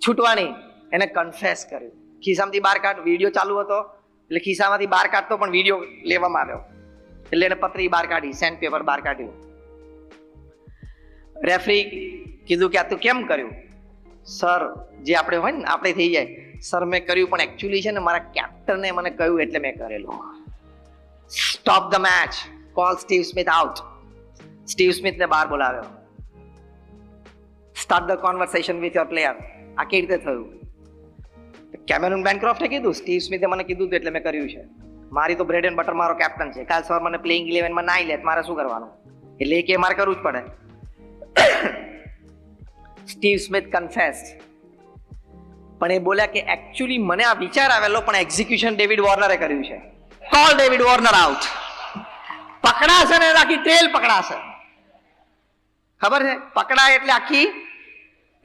છૂટવાની. એને કન્ફેસ કર્યું, ખિસ્સામાંથી બહાર કાઢ. વિડીયો ચાલુ હતો એટલે ખિસ્સામાંથી બહાર કાઢતો પણ વિડીયો લેવામાં આવ્યો. એટલે એને પતરી બહાર કાઢી, સેન્ડ પેપર બહાર કાઢ્યું. રેફરી કીધું કે આ તું કેમ કર્યું? સર, જે આપણે હોય ને આપણે થઈ જાય, સર મેં કર્યું પણ એકચ્યુઅલી છે ને મારા કેપ્ટને મને કહ્યું એટલે મેં કરેલું. Stop the match, call Steve Smith out. Steve સ્મિથને બહાર બોલાવ્યો. Start the conversation with your player. આ કેવી રીતે થયું? કેમેરુન બેનક્રોફ્ટે કીધું, સ્ટીવ સ્મિથે મને કીધું હતું એટલે મેં કર્યું છે. મારી તો બ્રેડ એન્ડ બટર મારો કેપ્ટન છે. કાલ સવાર મને પ્લેઇંગ 11માં નાઈ લે મારે શું કરવાનું? એટલે એ કે મારે કરવું જ પડે. Steve Smith confessed. પણ એ બોલ્યા કે એકચ્યુઅલી મને આ વિચાર આવેલો પણ એક્ઝિક્યુશન ડેવિડ વોર્નરે કર્યું છે. Call David Warner out. પકડાશે ને આખી ટ્રેલ પકડાશે. ખબર છે? પકડાય એટલે આખી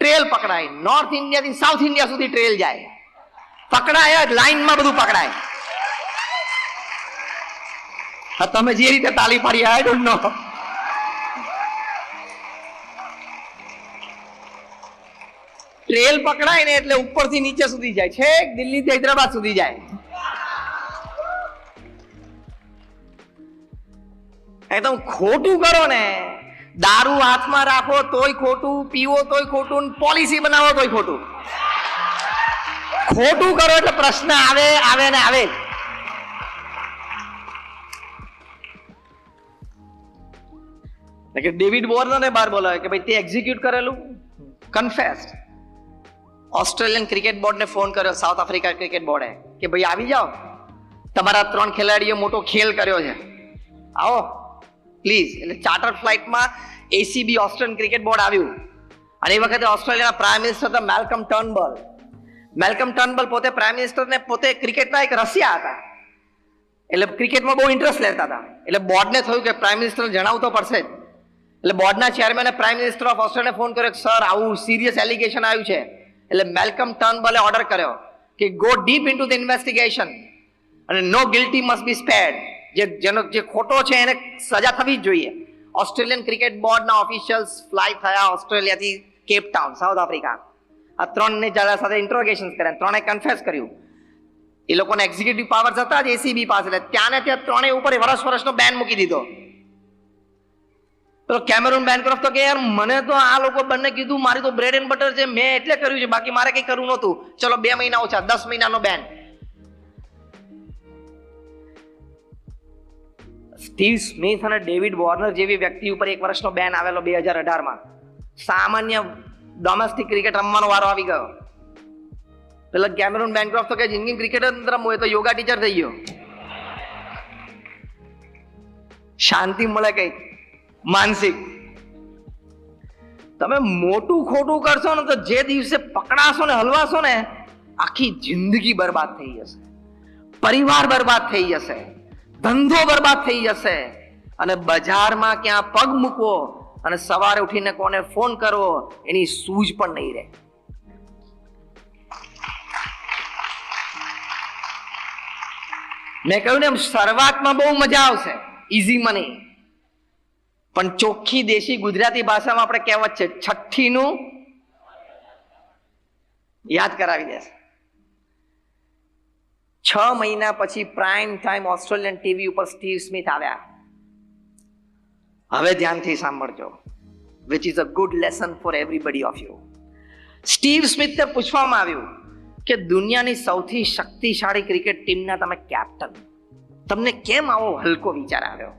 ટ્રેલ પકડાય. નોર્થ ઇન્ડિયા થી સાઉથ ઇન્ડિયા સુધી ટ્રેલ જાય. પકડાય લાઈનમાં બધું પકડાય. હા, તમે જે રીતે તાલી પાડી, આઈ ડોન્ટ નો. ટ્રેલ પકડાય ને એટલે ઉપરથી નીચે સુધી જાય, છેક દિલ્હી થી હૈદરાબાદ સુધી જાય. એકદમ ખોટું કરો ને, દારૂ હાથમાં રાખો તોય ખોટું, પીવો તોય ખોટું, પોલિસી બનાવો તોય ખોટું. ખોટું કરો એટલે પ્રશ્ન આવે આવે ને આવે. ડેવિડ વોર્નરને બહાર બોલાવે કે ભાઈ તે એક્ઝિક્યુટ કરેલું, કન્ફેસ્ડ. ઓસ્ટ્રેલિયન ક્રિકેટ બોર્ડને ફોન કર્યો, સાઉથ આફ્રિકા ક્રિકેટ બોર્ડે, કે ભાઈ આવી જાઓ, તમારા 3 ખેલાડીઓ મોટો ખેલ કર્યો છે, આવો પ્લીઝ. એટલે ચાર્ટર ફ્લાઇટમાં એસીબી ઓસ્ટ્રેલિયન ક્રિકેટ બોર્ડ આવ્યું. અને એ વખતે ઓસ્ટ્રેલિયાના પ્રાઇમ મિનિસ્ટર હતા મેલ્કમ ટર્નબલ. મેલ્કમ ટર્નબલ પોતે પ્રાઇમ મિનિસ્ટર ને પોતે ક્રિકેટના એક રસિયા હતા, એટલે ક્રિકેટમાં બહુ ઇન્ટરેસ્ટ લેતા હતા. એટલે બોર્ડને થયું કે પ્રાઇમ મિનિસ્ટર જણાવવું તો પડશે જ. એટલે બોર્ડના ચેરમેને પ્રાઇમ મિનિસ્ટર ઓફ ઓસ્ટ્રેલિયાને ફોન કર્યો કે સર આવું સિરિયસ એલિગેશન આવ્યું છે. એટલે મેલ્કમ ટર્નબલે ઓર્ડર કર્યો કે go deep into the investigation અને નો ગિલ્ટી મસ્ટ બી સ્પેર્ડ. જે ખોટો છે એને સજા થવી જ જોઈએ. ઓસ્ટ્રેલિયન ક્રિકેટ બોર્ડના ઓફિશિયલ્સ ફ્લાય થયા ઓસ્ટ્રેલિયાથી કેપ ટાઉન, સાઉથ આફ્રિકા. આ 3ને સાથે ઇન્ટ્રોગેશન કર્યા, 3એ કન્ફેસ કર્યું. એ લોકોને એક્ઝિક્યુટિવ પાવર્સ હતા જ એસીબી પાસે, એટલે ત્યાં 3 ઉપર વર્ષનો બેન મૂકી દીધો. તો કેમેરુન બેનક્રોફ્ટ તો કે યાર મને તો આ લોકો બંને કીધું, મારી તો બ્રેડ એન્ડ બટર છે, મેં એટલે કર્યું છે, બાકી મારે કઈ કરવું નહોતું. ચલો 2 મહિના ઓછા, 10 મહિનાનો બેન. સ્ટીવ સ્મિથ અને ડેવિડ વોર્નર જેવી વ્યક્તિ ઉપર 1 વર્ષનો બેન આવેલો 2018માં. સામાન્ય ડોમેસ્ટિક ક્રિકેટ રમવાનો વારો આવી ગયો. પેલા કેમેરુન બેનક્રોફ્ટ તો કે જિંદગી ક્રિકેટ જ રમવું, એ તો યોગા ટીચર થઈ ગયો. શાંતિ મળે કઈ માનસિક. તમે મોટું ખોટું કરશો ને તો જે દિવસે પકડાશો ને હલવાશો ને આખી જિંદગી બરબાદ થઈ જશે, પરિવાર બરબાદ થઈ જશે, ધંધો બરબાદ થઈ જશે, અને બજારમાં ક્યાં પગ મૂકવો અને સવારે ઉઠીને કોને ફોન કરવો એની સૂઝ પણ નહીં રહે. મેં કહ્યું ને એમ શરૂઆતમાં બહુ મજા આવશે, ઇઝી મની, પણ ચોખ્ખી દેશી ગુજરાતી ભાષામાં આપણે કહેવત છે, છઠ્ઠીનું યાદ કરાવી દેશે. 6 મહિના પછી પ્રાઇમ ટાઈમ ઓસ્ટ્રેલિયન ટીવી ઉપર સ્ટીવ સ્મિથ આવ્યા. હવે ધ્યાનથી સાંભળજો, which is a good lesson for everybody of you. Steve સ્મિથને પૂછવામાં આવ્યું કે દુનિયાની સૌથી શક્તિશાળી ક્રિકેટ ટીમના તમે કેપ્ટન, તમને કેમ આવો હલકો વિચાર આવ્યો?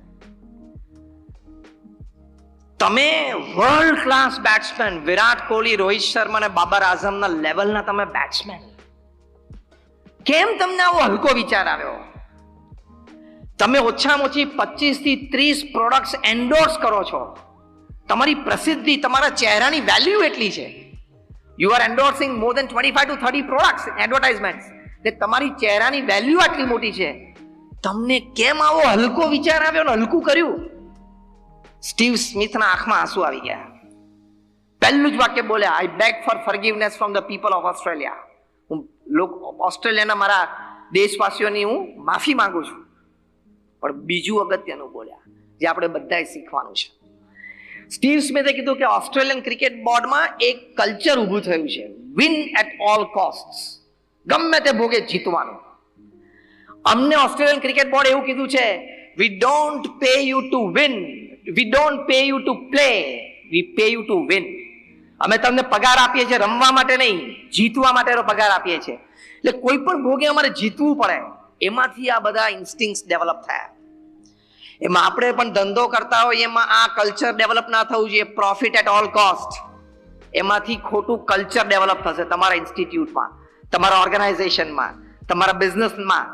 તમે world class batsman Virat Kohli, Rohit Sharma અને બાબર આઝમના લેવલના તમે બેટ્સમેન, કેમ તમને આવો હલકો વિચાર આવ્યો? તમે ઓછામાં ઓછી 25 થી 30 પ્રોડક્ટ્સ એન્ડોર્સ કરો છો. તમારી પ્રસિદ્ધિ, તમારા ચહેરાની વેલ્યુ એટલી છે. You are endorsing more than 25 to 30 products advertisements. તે તમારી ચહેરાની વેલ્યુ આટલી મોટી છે, તમને કેમ આવો હલકો વિચાર આવ્યો ને હલકું કર્યું? સ્ટીવ સ્મિથના આંખમાં આંસુ આવી ગયા. પહેલું જ વાક્ય બોલ્યા, I beg for forgiveness from the people of Australia. હું ઓસ્ટ્રેલિયાના મારા દેશવાસીઓની હું માફી માંગુ છું. પણ બીજું અગત્યનું બોલ્યા જે આપણે બધાએ શીખવાનું છે. સ્ટીવ સ્મિથે કીધું કે ઓસ્ટ્રેલિયન ક્રિકેટ બોર્ડમાં એક કલ્ચર ઊભું થયું છે, વિન એટ ઓલ કોસ્ટ, ગમે તે ભોગે જીતવાનું. અમને ઓસ્ટ્રેલિયન ક્રિકેટ બોર્ડ એવું કીધું છે, we don't pay you to win, we don't pay you to play, we pay you to win. અમે તમને પગાર આપીએ છીએ રમવા માટે નહીં, જીતવા માટેનો પગાર આપીએ છીએ. એટલે કોઈ પણ ભોગે અમારે જીતવું પડે. એમાંથી આ બધા ઇન્સ્ટિંક્ટ્સ ડેવલપ થયા. એમાં આપણે પણ ધંધો કરતા હોય એમાં આ કલ્ચર ડેવલપ ના થવું જોઈએ, પ્રોફિટ એટ ઓલ કોસ્ટ. એમાંથી ખોટું કલ્ચર ડેવલપ થશે તમારા ઇન્સ્ટિટ્યૂટમાં, તમારા ઓર્ગેનાઇઝેશનમાં, તમારા બિઝનેસમાં,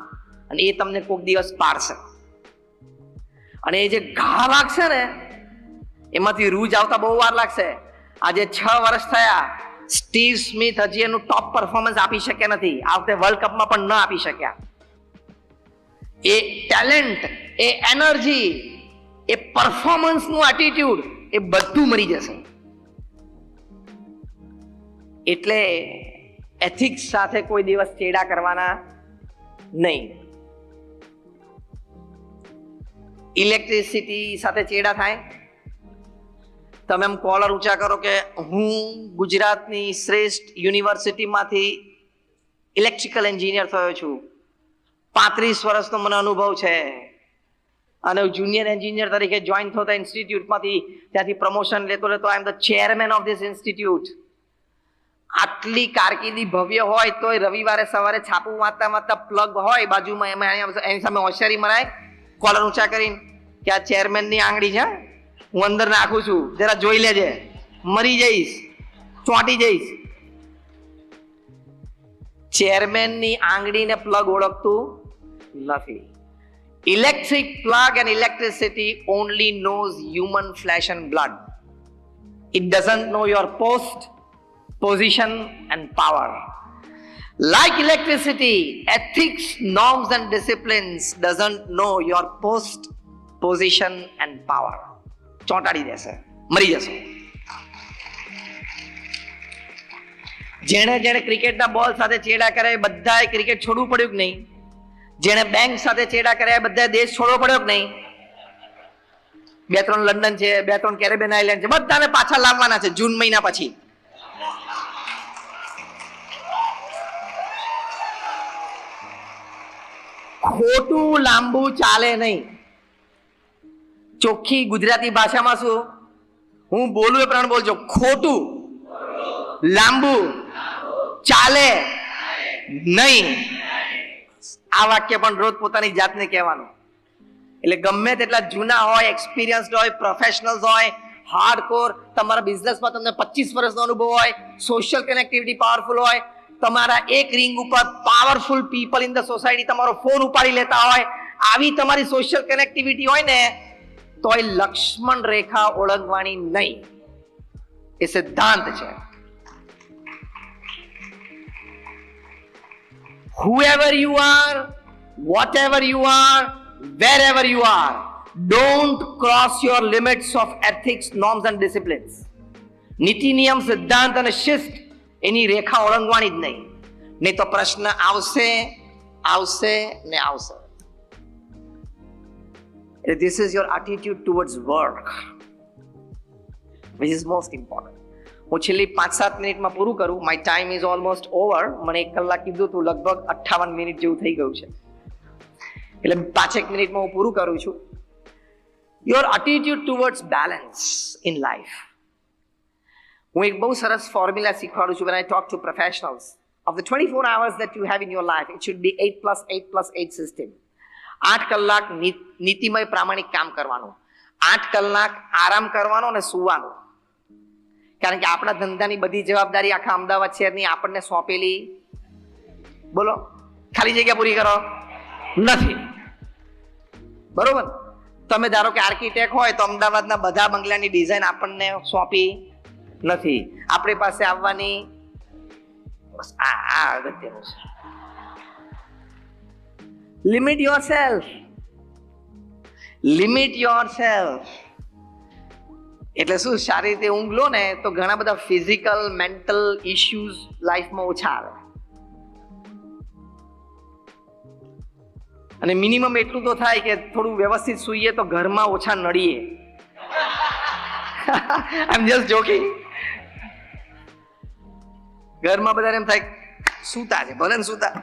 અને એ તમને કોઈક દિવસ પાડશે. અને એ જે ઘા લાગશે ને એમાંથી રૂજ આવતા બહુ વાર લાગશે. આજે 6 વર્ષ થયા, સ્ટીવ સ્મિથ હજી એનું ટોપ પરફોર્મન્સ આપી શક્યા નથી. આ વખતે વર્લ્ડ કપમાં પણ ન આપી શક્યા. એ ટેલેન્ટ, એ એનર્જી, એ પરફોર્મન્સનું એટીટ્યુડ, એ બધું મરી જશે. એટલે એથિક્સ સાથે કોઈ દિવસ ચેડા કરવાના નહીં. ઇલેક્ટ્રિસિટી સાથે ચેડા થાય, તમે એમ કોલર ઊંચા કરો કે હું ગુજરાતની શ્રેષ્ઠ યુનિવર્સિટીમાંથી ઇલેક્ટ્રિકલ એન્જિનિયર થયો છું, 35 વર્ષનો મને અનુભવ છે, અને જુનિયર એન્જિનિયર તરીકે જોઈન થતા ઇન્સ્ટિટ્યૂટમાંથી ત્યાંથી પ્રમોશન લેતો I am the chairman of this institute. આટલી કારકિર્દી ભવ્ય હોય તોય રવિવારે સવારે છાપું વાંચતા પ્લગ હોય બાજુમાં, એમાં એની સામે હોશિયારી મરાય કોલર ઊંચા કરીને કે આ ચેરમેનની આંગળી છે, હું અંદર નાખું છું, જરા જોઈ લેજે, મરી જઈશ, ચોંટી જઈશ. ચેરમેનની આંગળીને પ્લગ ઓળખતું નથી. Electric plug and electricity only knows human flesh and blood. It doesn't know your post, position and power. Like electricity, ethics, norms and disciplines doesn't know your post, position and power. ચોંટાડી દેશે, મરી જશે. જેણે જેણે ક્રિકેટના બોલ સાથે ચેડા કર્યા બધાએ ક્રિકેટ છોડવું પડ્યું કે નહીં? જેણે બેંક સાથે ચેડા કર્યા બધા દેશ છોડવો પડ્યો કે નહીં? 2-3 લંડન છે, 2-3 કેરેબિયન આઇલેન્ડ છે, બધાને પાછા લાવવાના છે જૂન મહિના પછી. ખોટું લાંબુ ચાલે નહીં. ચોખ્ખી ગુજરાતી ભાષામાં શું હું બોલું એ પ્રમાણે બોલજો. ખોટું લાંબુ ચાલે નહીં. આ વાક્ય પણ રોજ પોતાની જાતને કહેવાનું. એટલે ગમે તેટલા જૂના હોય, એક્સપિરિયન્સ્ડ હોય, પ્રોફેશનલ્સ હોય, હાર્ડકોર, તમારા બિઝનેસમાં તમને 25 વર્ષનો અનુભવ હોય, સોશિયલ કનેક્ટિવિટી પાવરફુલ હોય, તમારા એક રિંગ ઉપર powerful people in the society તમારો ફોન ઉપાડી લેતા હોય, આવી તમારી સોશિયલ કનેક્ટિવિટી હોય ને તોય લક્ષ્મણ રેખા ઓળંગવાની નહીં. એ સિદ્ધાંત છે. Whoever you are, whatever you are, wherever you are, don't cross your limits of ethics, norms and disciplines. નીતિ નિયમ, સિદ્ધાંત અને શિસ્ત એની રેખા ઓળંગવાની જ નહીં. નહીં તો પ્રશ્ન આવશે આવશે ને આવશે. This is your attitude towards work, which is most important. હું છેલ્લી 5-7 મિનિટમાં પૂરું કરું. My time is almost over. મને 1 કલાક કીધું હતું, લગભગ 58 મિનિટ જેવું થઈ ગયું છે, એટલે 5 મિનિટમાં હું પૂરું કરું છું. Your attitude towards balance in life. હું એક બહુ સરસ ફોર્મ્યુલા શીખવાડું છું. when I talk to professionals of the 24 hours that you have in your life, it should be 8+8+8 system. 8 કલાક નીતિમય પ્રામાણિક કામ કરવાનું, 8 કલાક આરામ કરવાનો અને સુવાનું. કારણ કે આપણા ધંધાની બધી જવાબદારી આખા અમદાવાદ શહેરની આપણને સોંપેલી, બોલો, ખાલી જગ્યા પૂરી કરો નથી, બરોબર? તમે ધારો કે આર્કિટેક્ટ હોય તો અમદાવાદના બધા બંગલાની ડિઝાઇન આપણને સોંપી નથી. આપણી પાસે આવવાની બસ આ અગત્યનું છે. Limit yourself, limit yourself. એટલે શું, સારી રીતે ઊંઘ લો ને તો ઘણા બધા ફિઝિકલ મેન્ટલ ઇશ્યુઝ લાઈફમાં ઓછા આવે. અને મિનિમમ એટલું તો થાય કે થોડું વ્યવસ્થિત સૂઈએ તો ઘરમાં ઓછા નડીએ. આઈ એમ જસ્ટ જોકિંગ. ઘરમાં બધાને એમ થાય સૂતા છે, ભલે ને સૂતા.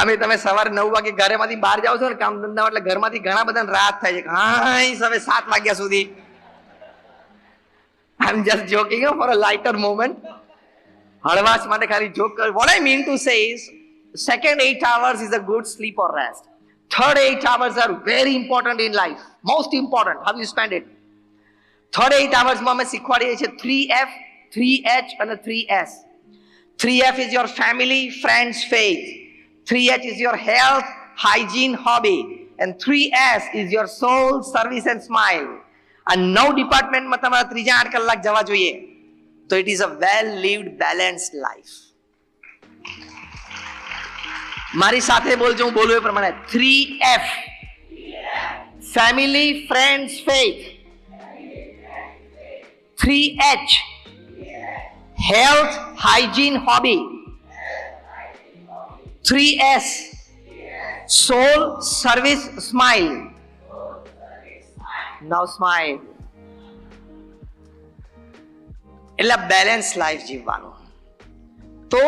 અમે તમે સવારે 9 વાગે ઘરેમાંથી બહાર જાઓ છો ને કામ ધંધા, એટલે ઘરમાંથી ઘણા બધાને રાત થાય છે, હા હવે 7 વાગ્યા સુધી. I am just joking for a lighter moment. હળવાશ માટે ખાલી જોક કર. What I mean to say is second 8 hours is a good sleep or rest. Third 8 hours are very important in life. Most important. How you spend it. Third 8 hours માં અમે શીખવાડીએ છીએ 3F, 3H અને 3S. 3F is your family, friends, faith. 3H is your health, hygiene, hobby. And 3S is your soul, service and smile. આ 9 ડિપાર્ટમેન્ટમાં તમારા ત્રીજા 8 કલાક જવા જોઈએ. તો it is a well lived balanced life. મારી સાથે બોલજો, હું બોલું એ પ્રમાણે. 3F, family, friends, faith. 3H, health, hygiene, hobby. 3S, સોલ, સર્વિસ, સ્માઇલ. નાઉ સ્માઇલ. એટલે બેલેન્સ લાઈફ જીવવાનું. તો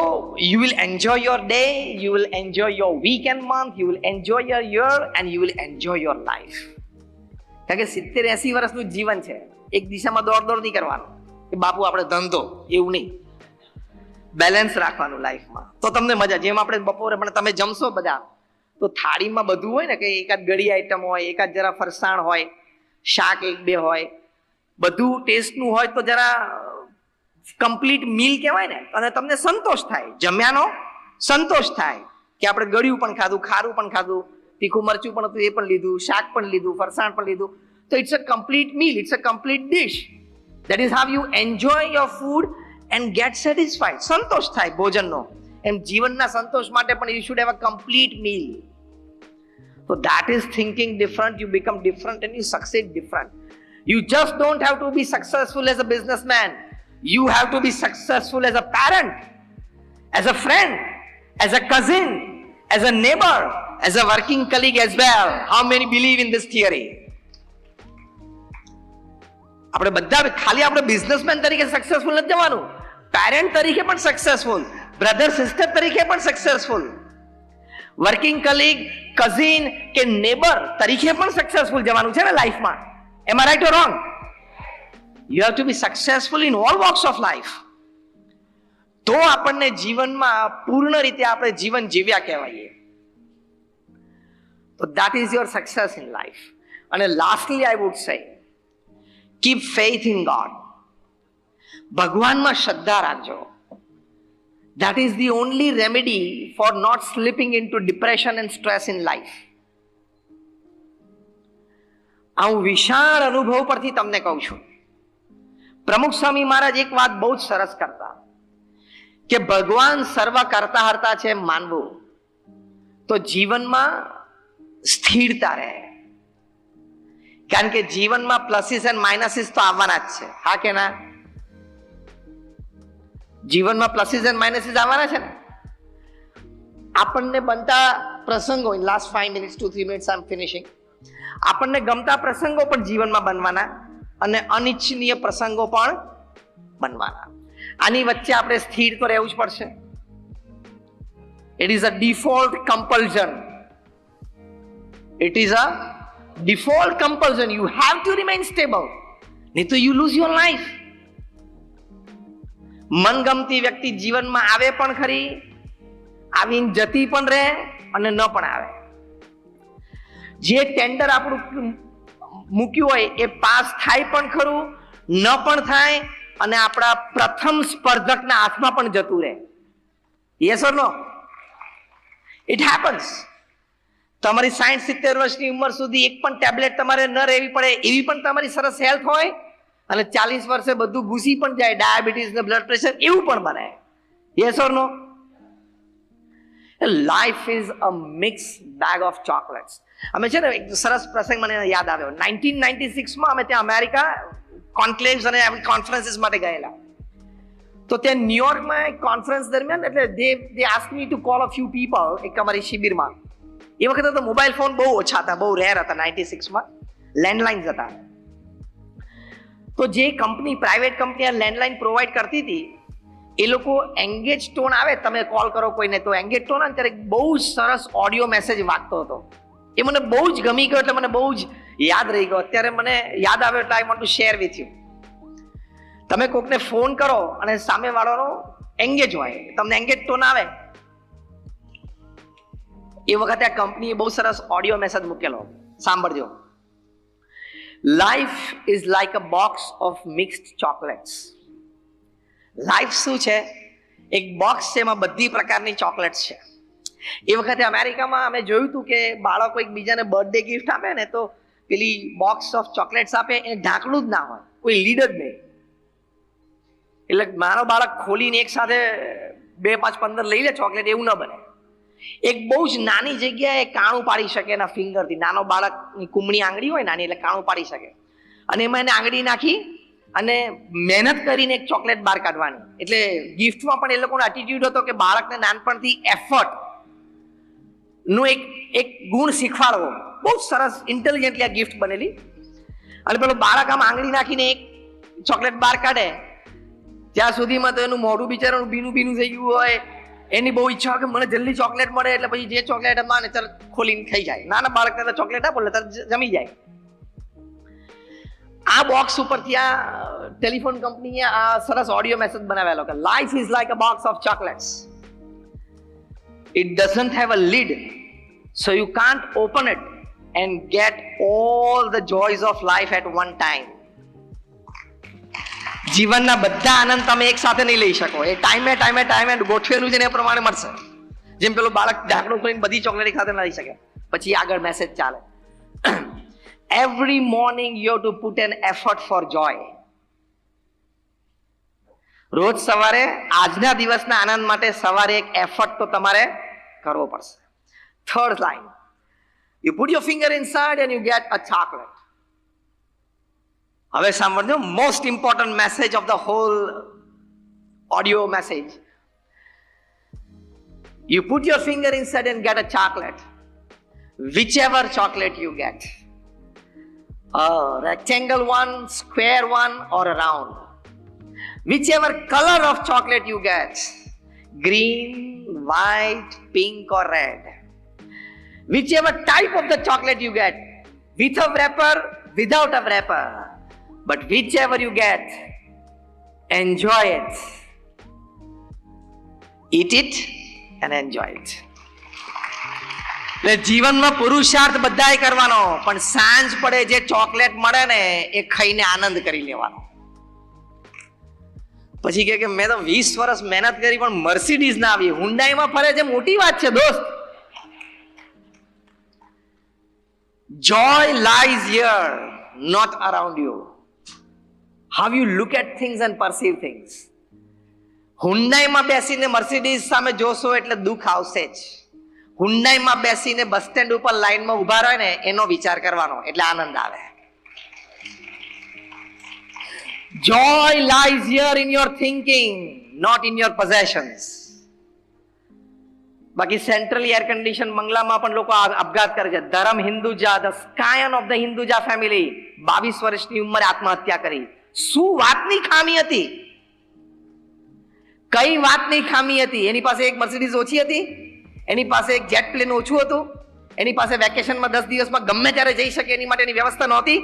you will enjoy your day, you will enjoy your week and month, you will enjoy your year and you will enjoy your life. કારણ કે 70-80 વર્ષનું જીવન છે. એક દિશામાં દોડ નહીં કરવાનું કે બાપુ આપણે ધંધો, એવું નહીં. બેલેન્સ રાખવાનું લાઈફમાં, તો તમને મજા. જેમ આપણે બપોરે પણ તમે જમશો બધા, તો થાળીમાં બધું હોય ને, કે એકાદ ગળી આઈટમ હોય, એકાદ જરા ફરસાણ હોય, શાક 1-2 હોય, બધું ટેસ્ટનું હોય, તો જરા કમ્પ્લીટ મીલ કહેવાય ને. અને તમને સંતોષ થાય, જમ્યાનો સંતોષ થાય કે આપણે ગળ્યું પણ ખાધું, ખારું પણ ખાધું, તીખું મરચું પણ હતું એ પણ લીધું, શાક પણ લીધું, ફરસાણ પણ લીધું. તો it's a complete meal, it's a complete dish. That is how you enjoy your food and get satisfied. સંતોષ થાય ભોજનનો. એમ જીવનના સંતોષ માટે પણ you should have a complete meal. So that is thinking different, you become different and you succeed different. You just don't have to be successful as a businessman. You have to be successful as a parent, as a friend, as a cousin, as a neighbor, as a working colleague as well. How many believe in this theory? આપણે બધા ખાલી આપણે businessman તરીકે successful નથી જવાનું, parent તરીકે પણ successful, brother sister તરીકે પણ સક્સેસફુલ, વર્કિંગ કલીગ, કઝિન કે નેબર તરીકે પણ સક્સેસફુલ જવાનું છે ને લાઈફમાં. Am I right or wrong? You have to be successful in all walks of life. તો આપણને જીવનમાં પૂર્ણ રીતે આપણે જીવન જીવ્યા કહેવાય. તો that is your success in life. અને lastly I would say, keep faith in God. ભગવાનમાં શ્રદ્ધા રાખજો. That is the only remedy for not slipping into depression and stress in life. આ હું વિશાળ અનુભવ પરથી તમને કહું છું. પ્રમુખ સ્વામી મહારાજ એક વાત બહુ જ સરસ કરતા, કે ભગવાન સર્વ કરતા હરતા છે માનવું તો જીવનમાં સ્થિરતા રહે. કારણ કે જીવનમાં પ્લસીસ એન્ડ માઇનસીસ તો આવવાના જ છે. હા કે ના? જીવનમાં પ્લસીસ એન્ડ માઇનસીસ આવવાના છે ને. આપણને બનતા પ્રસંગો, in last 5 minutes, 2-3 minutes I am finishing. આપણને ગમતા પ્રસંગો પણ જીવનમાં બનવાના અને અનિચ્છનીય પ્રસંગો પણ બનવાના. આની વચ્ચે આપણે સ્થિર તો રહેવું જ પડશે. It is a default compulsion. It is a default compulsion. You have to remain stable. નહીં તો you lose your life. મનગમતી વ્યક્તિ જીવનમાં આવે પણ ખરી, આવીને જતી પણ રહે અને ન પણ આવે. જે ટેન્ડર આપણું મૂક્યું હોય એ પાસ થાય પણ ખરું, ન પણ થાય અને આપણા પ્રથમ સ્પર્ધકના હાથમાં પણ જતું રહે. Yes or no? It happens. તમારી 60-70 વર્ષની ઉંમર સુધી એક પણ ટેબ્લેટ તમારે ન રહેવી પડે એવી પણ તમારી સરસ હેલ્થ હોય અને 40 વર્ષે બધું ઘૂસી પણ જાય, ડાયાબિટીસ ને બ્લડ પ્રેશર એવું પણ બને. Yes or no? Life is a mix bag of chocolates. અમે છે ને એક સરસ પ્રસંગ મને યાદ આવ્યો. 1996માં અમે ત્યાં અમેરિકા કોન્ક્લેવ્સ અને કોન્ફરન્સીસ માટે ગયેલા. તો ત્યાં ન્યુયોર્કમાં એક કોન્ફરન્સ દરમિયાન એટલે they asked me to call a few people એક અમારી શિબિરમાં. એ વખતે તો મોબાઈલ ફોન બહુ ઓછા હતા, બહુ રેર હતા. 96માં લેન્ડલાઇન્સ હતા. તો જે કંપની, પ્રાઇવેટ કંપની આ લેન્ડલાઇન પ્રોવાઈડ કરતી હતી એ લોકો એંગેજ ટોન આવે, તમે કોલ કરો કોઈને તો એંગેજ ટોન આવે ત્યારે બહુ સરસ ઓડિયો મેસેજ વાગતો હતો. એ મને બહુ જ ગમી ગયો એટલે મને બહુ જ યાદ રહી ગયો. અત્યારે મને યાદ આવ્યો એટલે I want to share with you. તમે કોકને ફોન કરો અને સામેવાળાનો એંગેજ હોય, તમને એંગેજ ટોન આવે, એ વખતે આ કંપનીએ બહુ સરસ ઓડિયો મેસેજ મૂકેલો. સાંભળજો. Life is like a box of mixed chocolates. Life શું છે? એક બોક્સ છે, એમાં બધી પ્રકારની ચોકલેટ્સ છે. એ વખતે અમેરિકામાં અમે જોયું હતું કે બાળકો એકબીજાને બર્થડે ગિફ્ટ આપે ને તો પેલી બોક્સ ઓફ ચોકલેટ્સ આપે એ ઢાંકણું જ ના હોય, કોઈ લીડ જ નહીં. એટલે મારો બાળક ખોલીને એક સાથે 2, 5, 15 લઈ લે ચોકલેટ, એવું ન બને. એક બહુ જ નાની જગ્યાએ કાણું પાડી શકે એના ફિંગરથી. નાનો બાળકની કુમળી આંગળી હોય નાની, એટલે કાણું પાડી શકે અને એમાં એને આંગળી નાખી અને મહેનત કરીને એક ચોકલેટ બહાર કાઢવાની. એટલે ગિફ્ટમાં પણ એ લોકોનો એટીટ્યુડ હતો કે બાળકને નાનપણથી એફર્ટ નો એક ગુણ શીખવાડવો. બહુ સરસ ઇન્ટેલિજન્ટલી આ ગિફ્ટ બનેલી. અને પેલો બાળક આમ આંગળી નાખીને એક ચોકલેટ બહાર કાઢે ત્યાં સુધીમાં તો એનું મોઢું બિચારાનું ભીનું ભીનું થઈ ગયું હોય. એની બહુ ઈચ્છા હોય કે મને જલ્દી ચોકલેટ મળે એટલે પછી જે ચોકલેટ માને ચાલ ખોલીને ખાઈ જાય. નાના બાળકને તો ચોકલેટ આપો એટલે જમી જાય. આ બોક્સ ઉપરથી આ ટેલિફોન કંપનીએ આ સરસ ઓડિયો મેસેજ બનાવેલો કે life is like a box of chocolates. It doesn't have a lid, so you can't open it and get all the joys of life at one time. જીવનના બધા આનંદ તમે એક સાથે નહીં લઈ શકો. એ ટાઈમે ગોઠવેલું છે ને એ પ્રમાણે મળશે. જેમ પેલું બાળક ઢાંકણું ખોલીને બધી ચોકલેટ એક સાથે ના લઈ શકે. પછી આગળ મેસેજ ચાલે. Every morning you have to put an effort for joy. રોજ સવારે આજના દિવસના આનંદ માટે સવારે એક એફર્ટ તો તમારે કરવો પડશે. Third line, you put your finger inside and you get a chocolate. હવે સાંભળજો, most important message of the whole audio message. You put your finger inside and get a chocolate. whichever chocolate you get, a rectangle one, square one or a round. Whichever color of chocolate you get, green, white, pink or red. Whichever type of the chocolate you get, with a wrapper, without a wrapper. But whichever you get, enjoy it. Eat it and enjoy it. એટલે જીવનમાં પુરુષાર્થ બધાએ કરવાનો, પણ સાંજ પડે જે chocolate મળે ને એ ખાઈને આનંદ કરી લેવાનો. પછી કે મેં તો 20 વર્ષ મહેનત કરી પણ મર્સિડીઝ ના આવી, હુન્ડાઈમાં ફરે છે, મોટી વાત છે દોસ્ત. Joy lies here, not around you. How you look at things and perceive things. હુન્ડાઈમાં બેસીને મર્સિડીઝ સામે જોશો એટલે દુઃખ આવશે જ. હુન્ડાઈમાં બેસીને બસ સ્ટેન્ડ ઉપર લાઈનમાં ઉભા રહે ને એનો વિચાર કરવાનો એટલે આનંદ આવે. Joy lies here in your thinking, not in your possessions. બાકી સેન્ટ્રલી એર કન્ડિશન બંગલામાં પણ લોકો આપઘાત કરે છે. Dharam Hinduja, the scion of the Hinduja family 22 વર્ષની ઉંમરે આત્મહત્યા કરી. શું વાતની ખામી હતી? કઈ વાતની ખામી હતી? એની પાસે એક મર્સિડીઝ ઓછી હતી, એની પાસે એક જેટ પ્લેન ઓછું હતું, એની પાસે વેકેશનમાં 10 દિવસમાં ગમે ત્યારે જઈ શકે એની માટેની વ્યવસ્થા નહોતી.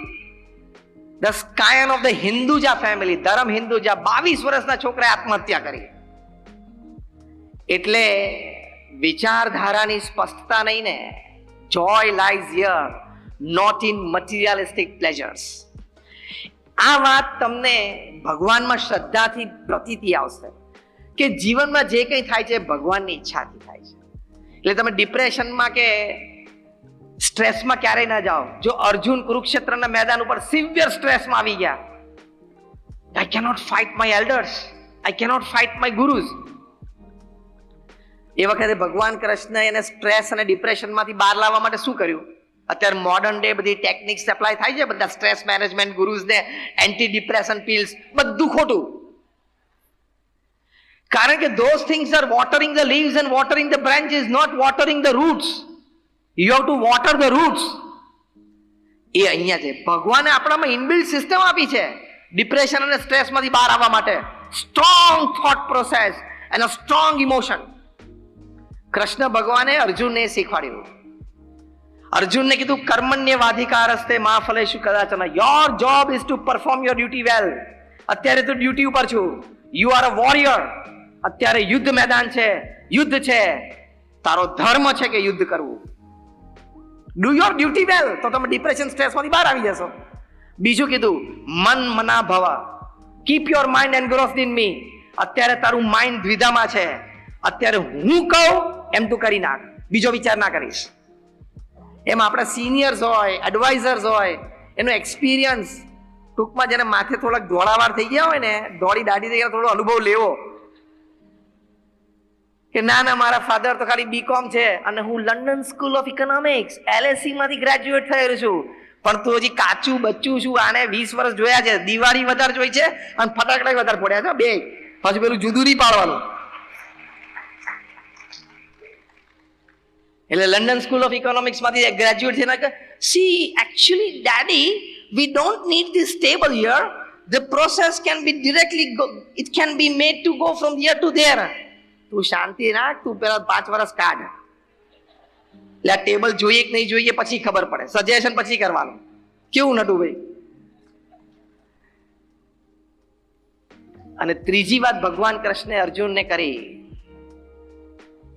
The scion of the Hinduja family, Dharam Hinduja, 22 વર્ષના છોકરાએ આત્મહત્યા કરી. એટલે વિચારધારાની સ્પષ્ટતા નહીં ને. Joy lies here, not in materialistic pleasures. આ વાત તમને ભગવાનમાં શ્રદ્ધાથી પ્રતીતિ આવશે કે જીવનમાં જે કંઈ થાય છે ભગવાનની ઈચ્છાથી થાય છે. એટલે તમે ડિપ્રેશનમાં કે સ્ટ્રેસમાં ક્યારેય ના જાઓ. જો અર્જુન કુરુક્ષેત્રના મેદાન ઉપર સિવિયર સ્ટ્રેસમાં આવી ગયા, I cannot fight my elders, I cannot fight my gurus. એ વખતે ભગવાન કૃષ્ણ એને સ્ટ્રેસ અને ડિપ્રેશનમાંથી બહાર લાવવા માટે શું કર્યું? અત્યારે મોડર્ન ડે બધી ટેકનિક્સ એપ્લાય થાય છે, બધા સ્ટ્રેસ મેનેજમેન્ટ ગુરુઝ ને એન્ટી ડિપ્રેશન પિલ્સ, બધું ખોટું. કારણ કે those things are watering the leaves and watering the branches, not watering the roots. You have to water the roots. એ અહીંયા છે. ભગવાને આપણામાં ઇનબિલ્ટ સિસ્ટમ આપી છે ડિપ્રેશન અને સ્ટ્રેસમાંથી બહાર આવવા માટે. Strong thought process and a strong emotion. Krishna ભગવાને અર્જુનને શીખવાડ્યું. અર્જુનને કીધું કર્મણ્યવાધિકારસ્તે મા ફલેષુ કદાચન. Your job is to perform your duty well. અત્યારે તો ડ્યુટી ઉપર છું. You are a warrior. અત્યારે યુદ્ધ મેદાન છે, યુદ્ધ છે. તારો ધર્મ છે કે યુદ્ધ કરવું. ડુ યોર ડ્યુટી વેલ, તો તમે ડિપ્રેશન સ્ટ્રેસમાંથી બહાર આવી જશો. બીજું કીધું મન મના ભવ, keep your mind engrossed in me. અત્યારે તારું માઇન્ડ દ્વિધામાં છે. અત્યારે હું કહું એમ તું કરી નાખ, બીજો વિચાર ના કરીશ. એમ આપણા સિનિયર્સ હોય, એડવાઇઝર્સ હોય, એનો એક્સપિરિયન્સ ટૂંકમાં જેને માથે થોડાક ધોળાવાર થઈ ગયા હોય ને, ધોળી દાઢી થઈ ગયા, થોડો અનુભવ લેવો કે ના ના મારા ફાધર તો ખાલી બીકોમ છે અને હું London school of economics LSE માંથી ગ્રેજ્યુએટ થયેલો છું, પણ તું હજી કાચું બચ્ચું છું. આને 20 વર્ષ જોયા છે, દિવાળી વધારે જોઈ છે અને ફટાકડા વધારે પડ્યા છે. બે પછી પેલું જુદું નહીં પાડવાનું. એટલે લંડન સ્કૂલ ઓફ ઇકોનોમિક્સ માંથી ગ્રેજ્યુએટ થઈને કે C actually daddy we don't need this table here, the process can be directly it can be made to go from here two there. તું શાંતિ રાખ, તું પેલા 5 વર્ષ કાઢ. એટલે આ ટેબલ જોઈએ કે નહીં જોઈએ પછી ખબર પડે, સજેશન પછી કરવાનું. કેવું નટું ભાઈ? અને ત્રીજી વાત ભગવાન કૃષ્ણે અર્જુનને કરી.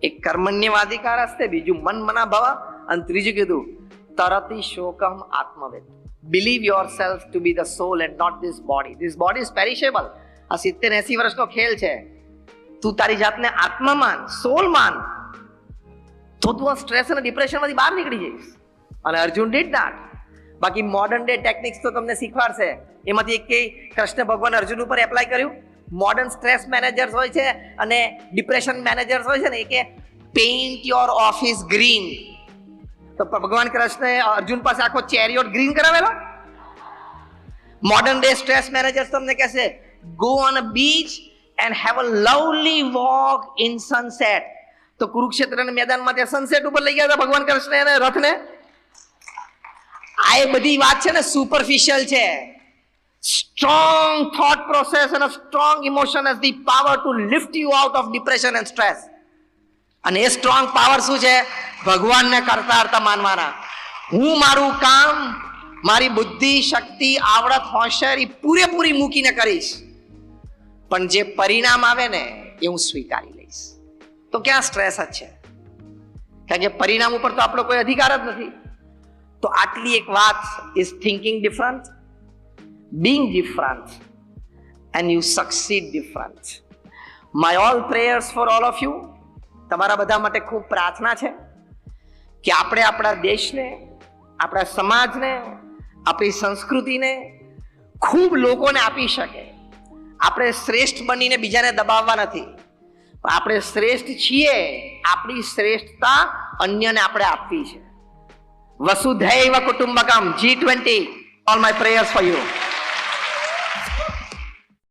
એક કર્મણ્યવાધિકાર હસ્તે, બીજું મન મના ભવ, અને ત્રીજું કીધું તરતી શોકમ આત્મવેદ. Believe your self to be the soul and not this body. This body is perishable. આ 70-80 વર્ષનો ખેલ છે. તું તારી જાતને આત્મા માન, સોલ માન, તો તું આ સ્ટ્રેસ અને ડિપ્રેશનમાંથી બહાર નીકળી જઈશ. અને અર્જુન ડીડ ધેટ. બાકી મોડર્ન ડે ટેકનિક્સ તો તમને શીખવાડશે. એમાંથી એક કૃષ્ણ ભગવાન અર્જુન ઉપર એપ્લાય કર્યું. મોડર્ન સ્ટ્રેસ મેનેજર્સ હોય છે અને ડિપ્રેશન મેનેજર્સ હોય છે ને, એ કે પેઇન્ટ યોર ઓફિસ ગ્રીન. તો ભગવાન કૃષ્ણએ અર્જુન પાસે આખો ચેરિયોટ ગ્રીન કરાવેલો. મોડર્ન ડે સ્ટ્રેસ મેનેજર્સ તમને કહેશે go on a beach and have a lovely walk in sunset. તો કુરુક્ષેત્રના મેદાનમાં ત્યાં સનસેટ ઉપર લઈ ગયા હતા ભગવાન કૃષ્ણ અને રથને. આ એ બધી વાત છે ને સુપરફિશિયલ છે. Strong thought process and a strong emotion has the power to lift you out of depression and stress. અને એ સ્ટ્રોંગ પાવર શું છે? ભગવાનને કરતા કરતા માનવાના. હું મારું કામ, મારી બુદ્ધિ, શક્તિ, આવડત, હોશિયારી પૂરેપૂરી મૂકીને કરીશ, પણ જે પરિણામ આવે ને એ હું સ્વીકારી લઈશ. તો ક્યાં સ્ટ્રેસ જ છે? કારણ કે પરિણામ ઉપર તો આપણો કોઈ અધિકાર જ નથી. તો આટલી એક વાત is thinking different, being different, and you succeed different. My all prayers for all of you. તમારા બધા માટે ખૂબ પ્રાર્થના છે કે આપણે આપણા દેશને, આપણા સમાજને, આપણી સંસ્કૃતિને ખૂબ લોકોને આપી શકે. આપણે શ્રેષ્ઠ બનીને બીજાને દબાવવા નથી, પણ આપણે શ્રેષ્ઠ છીએ, આપણી શ્રેષ્ઠતા અન્યને આપણે આપવી છે. વસુધૈવ કુટુંબકમ G20. All my prayers for you.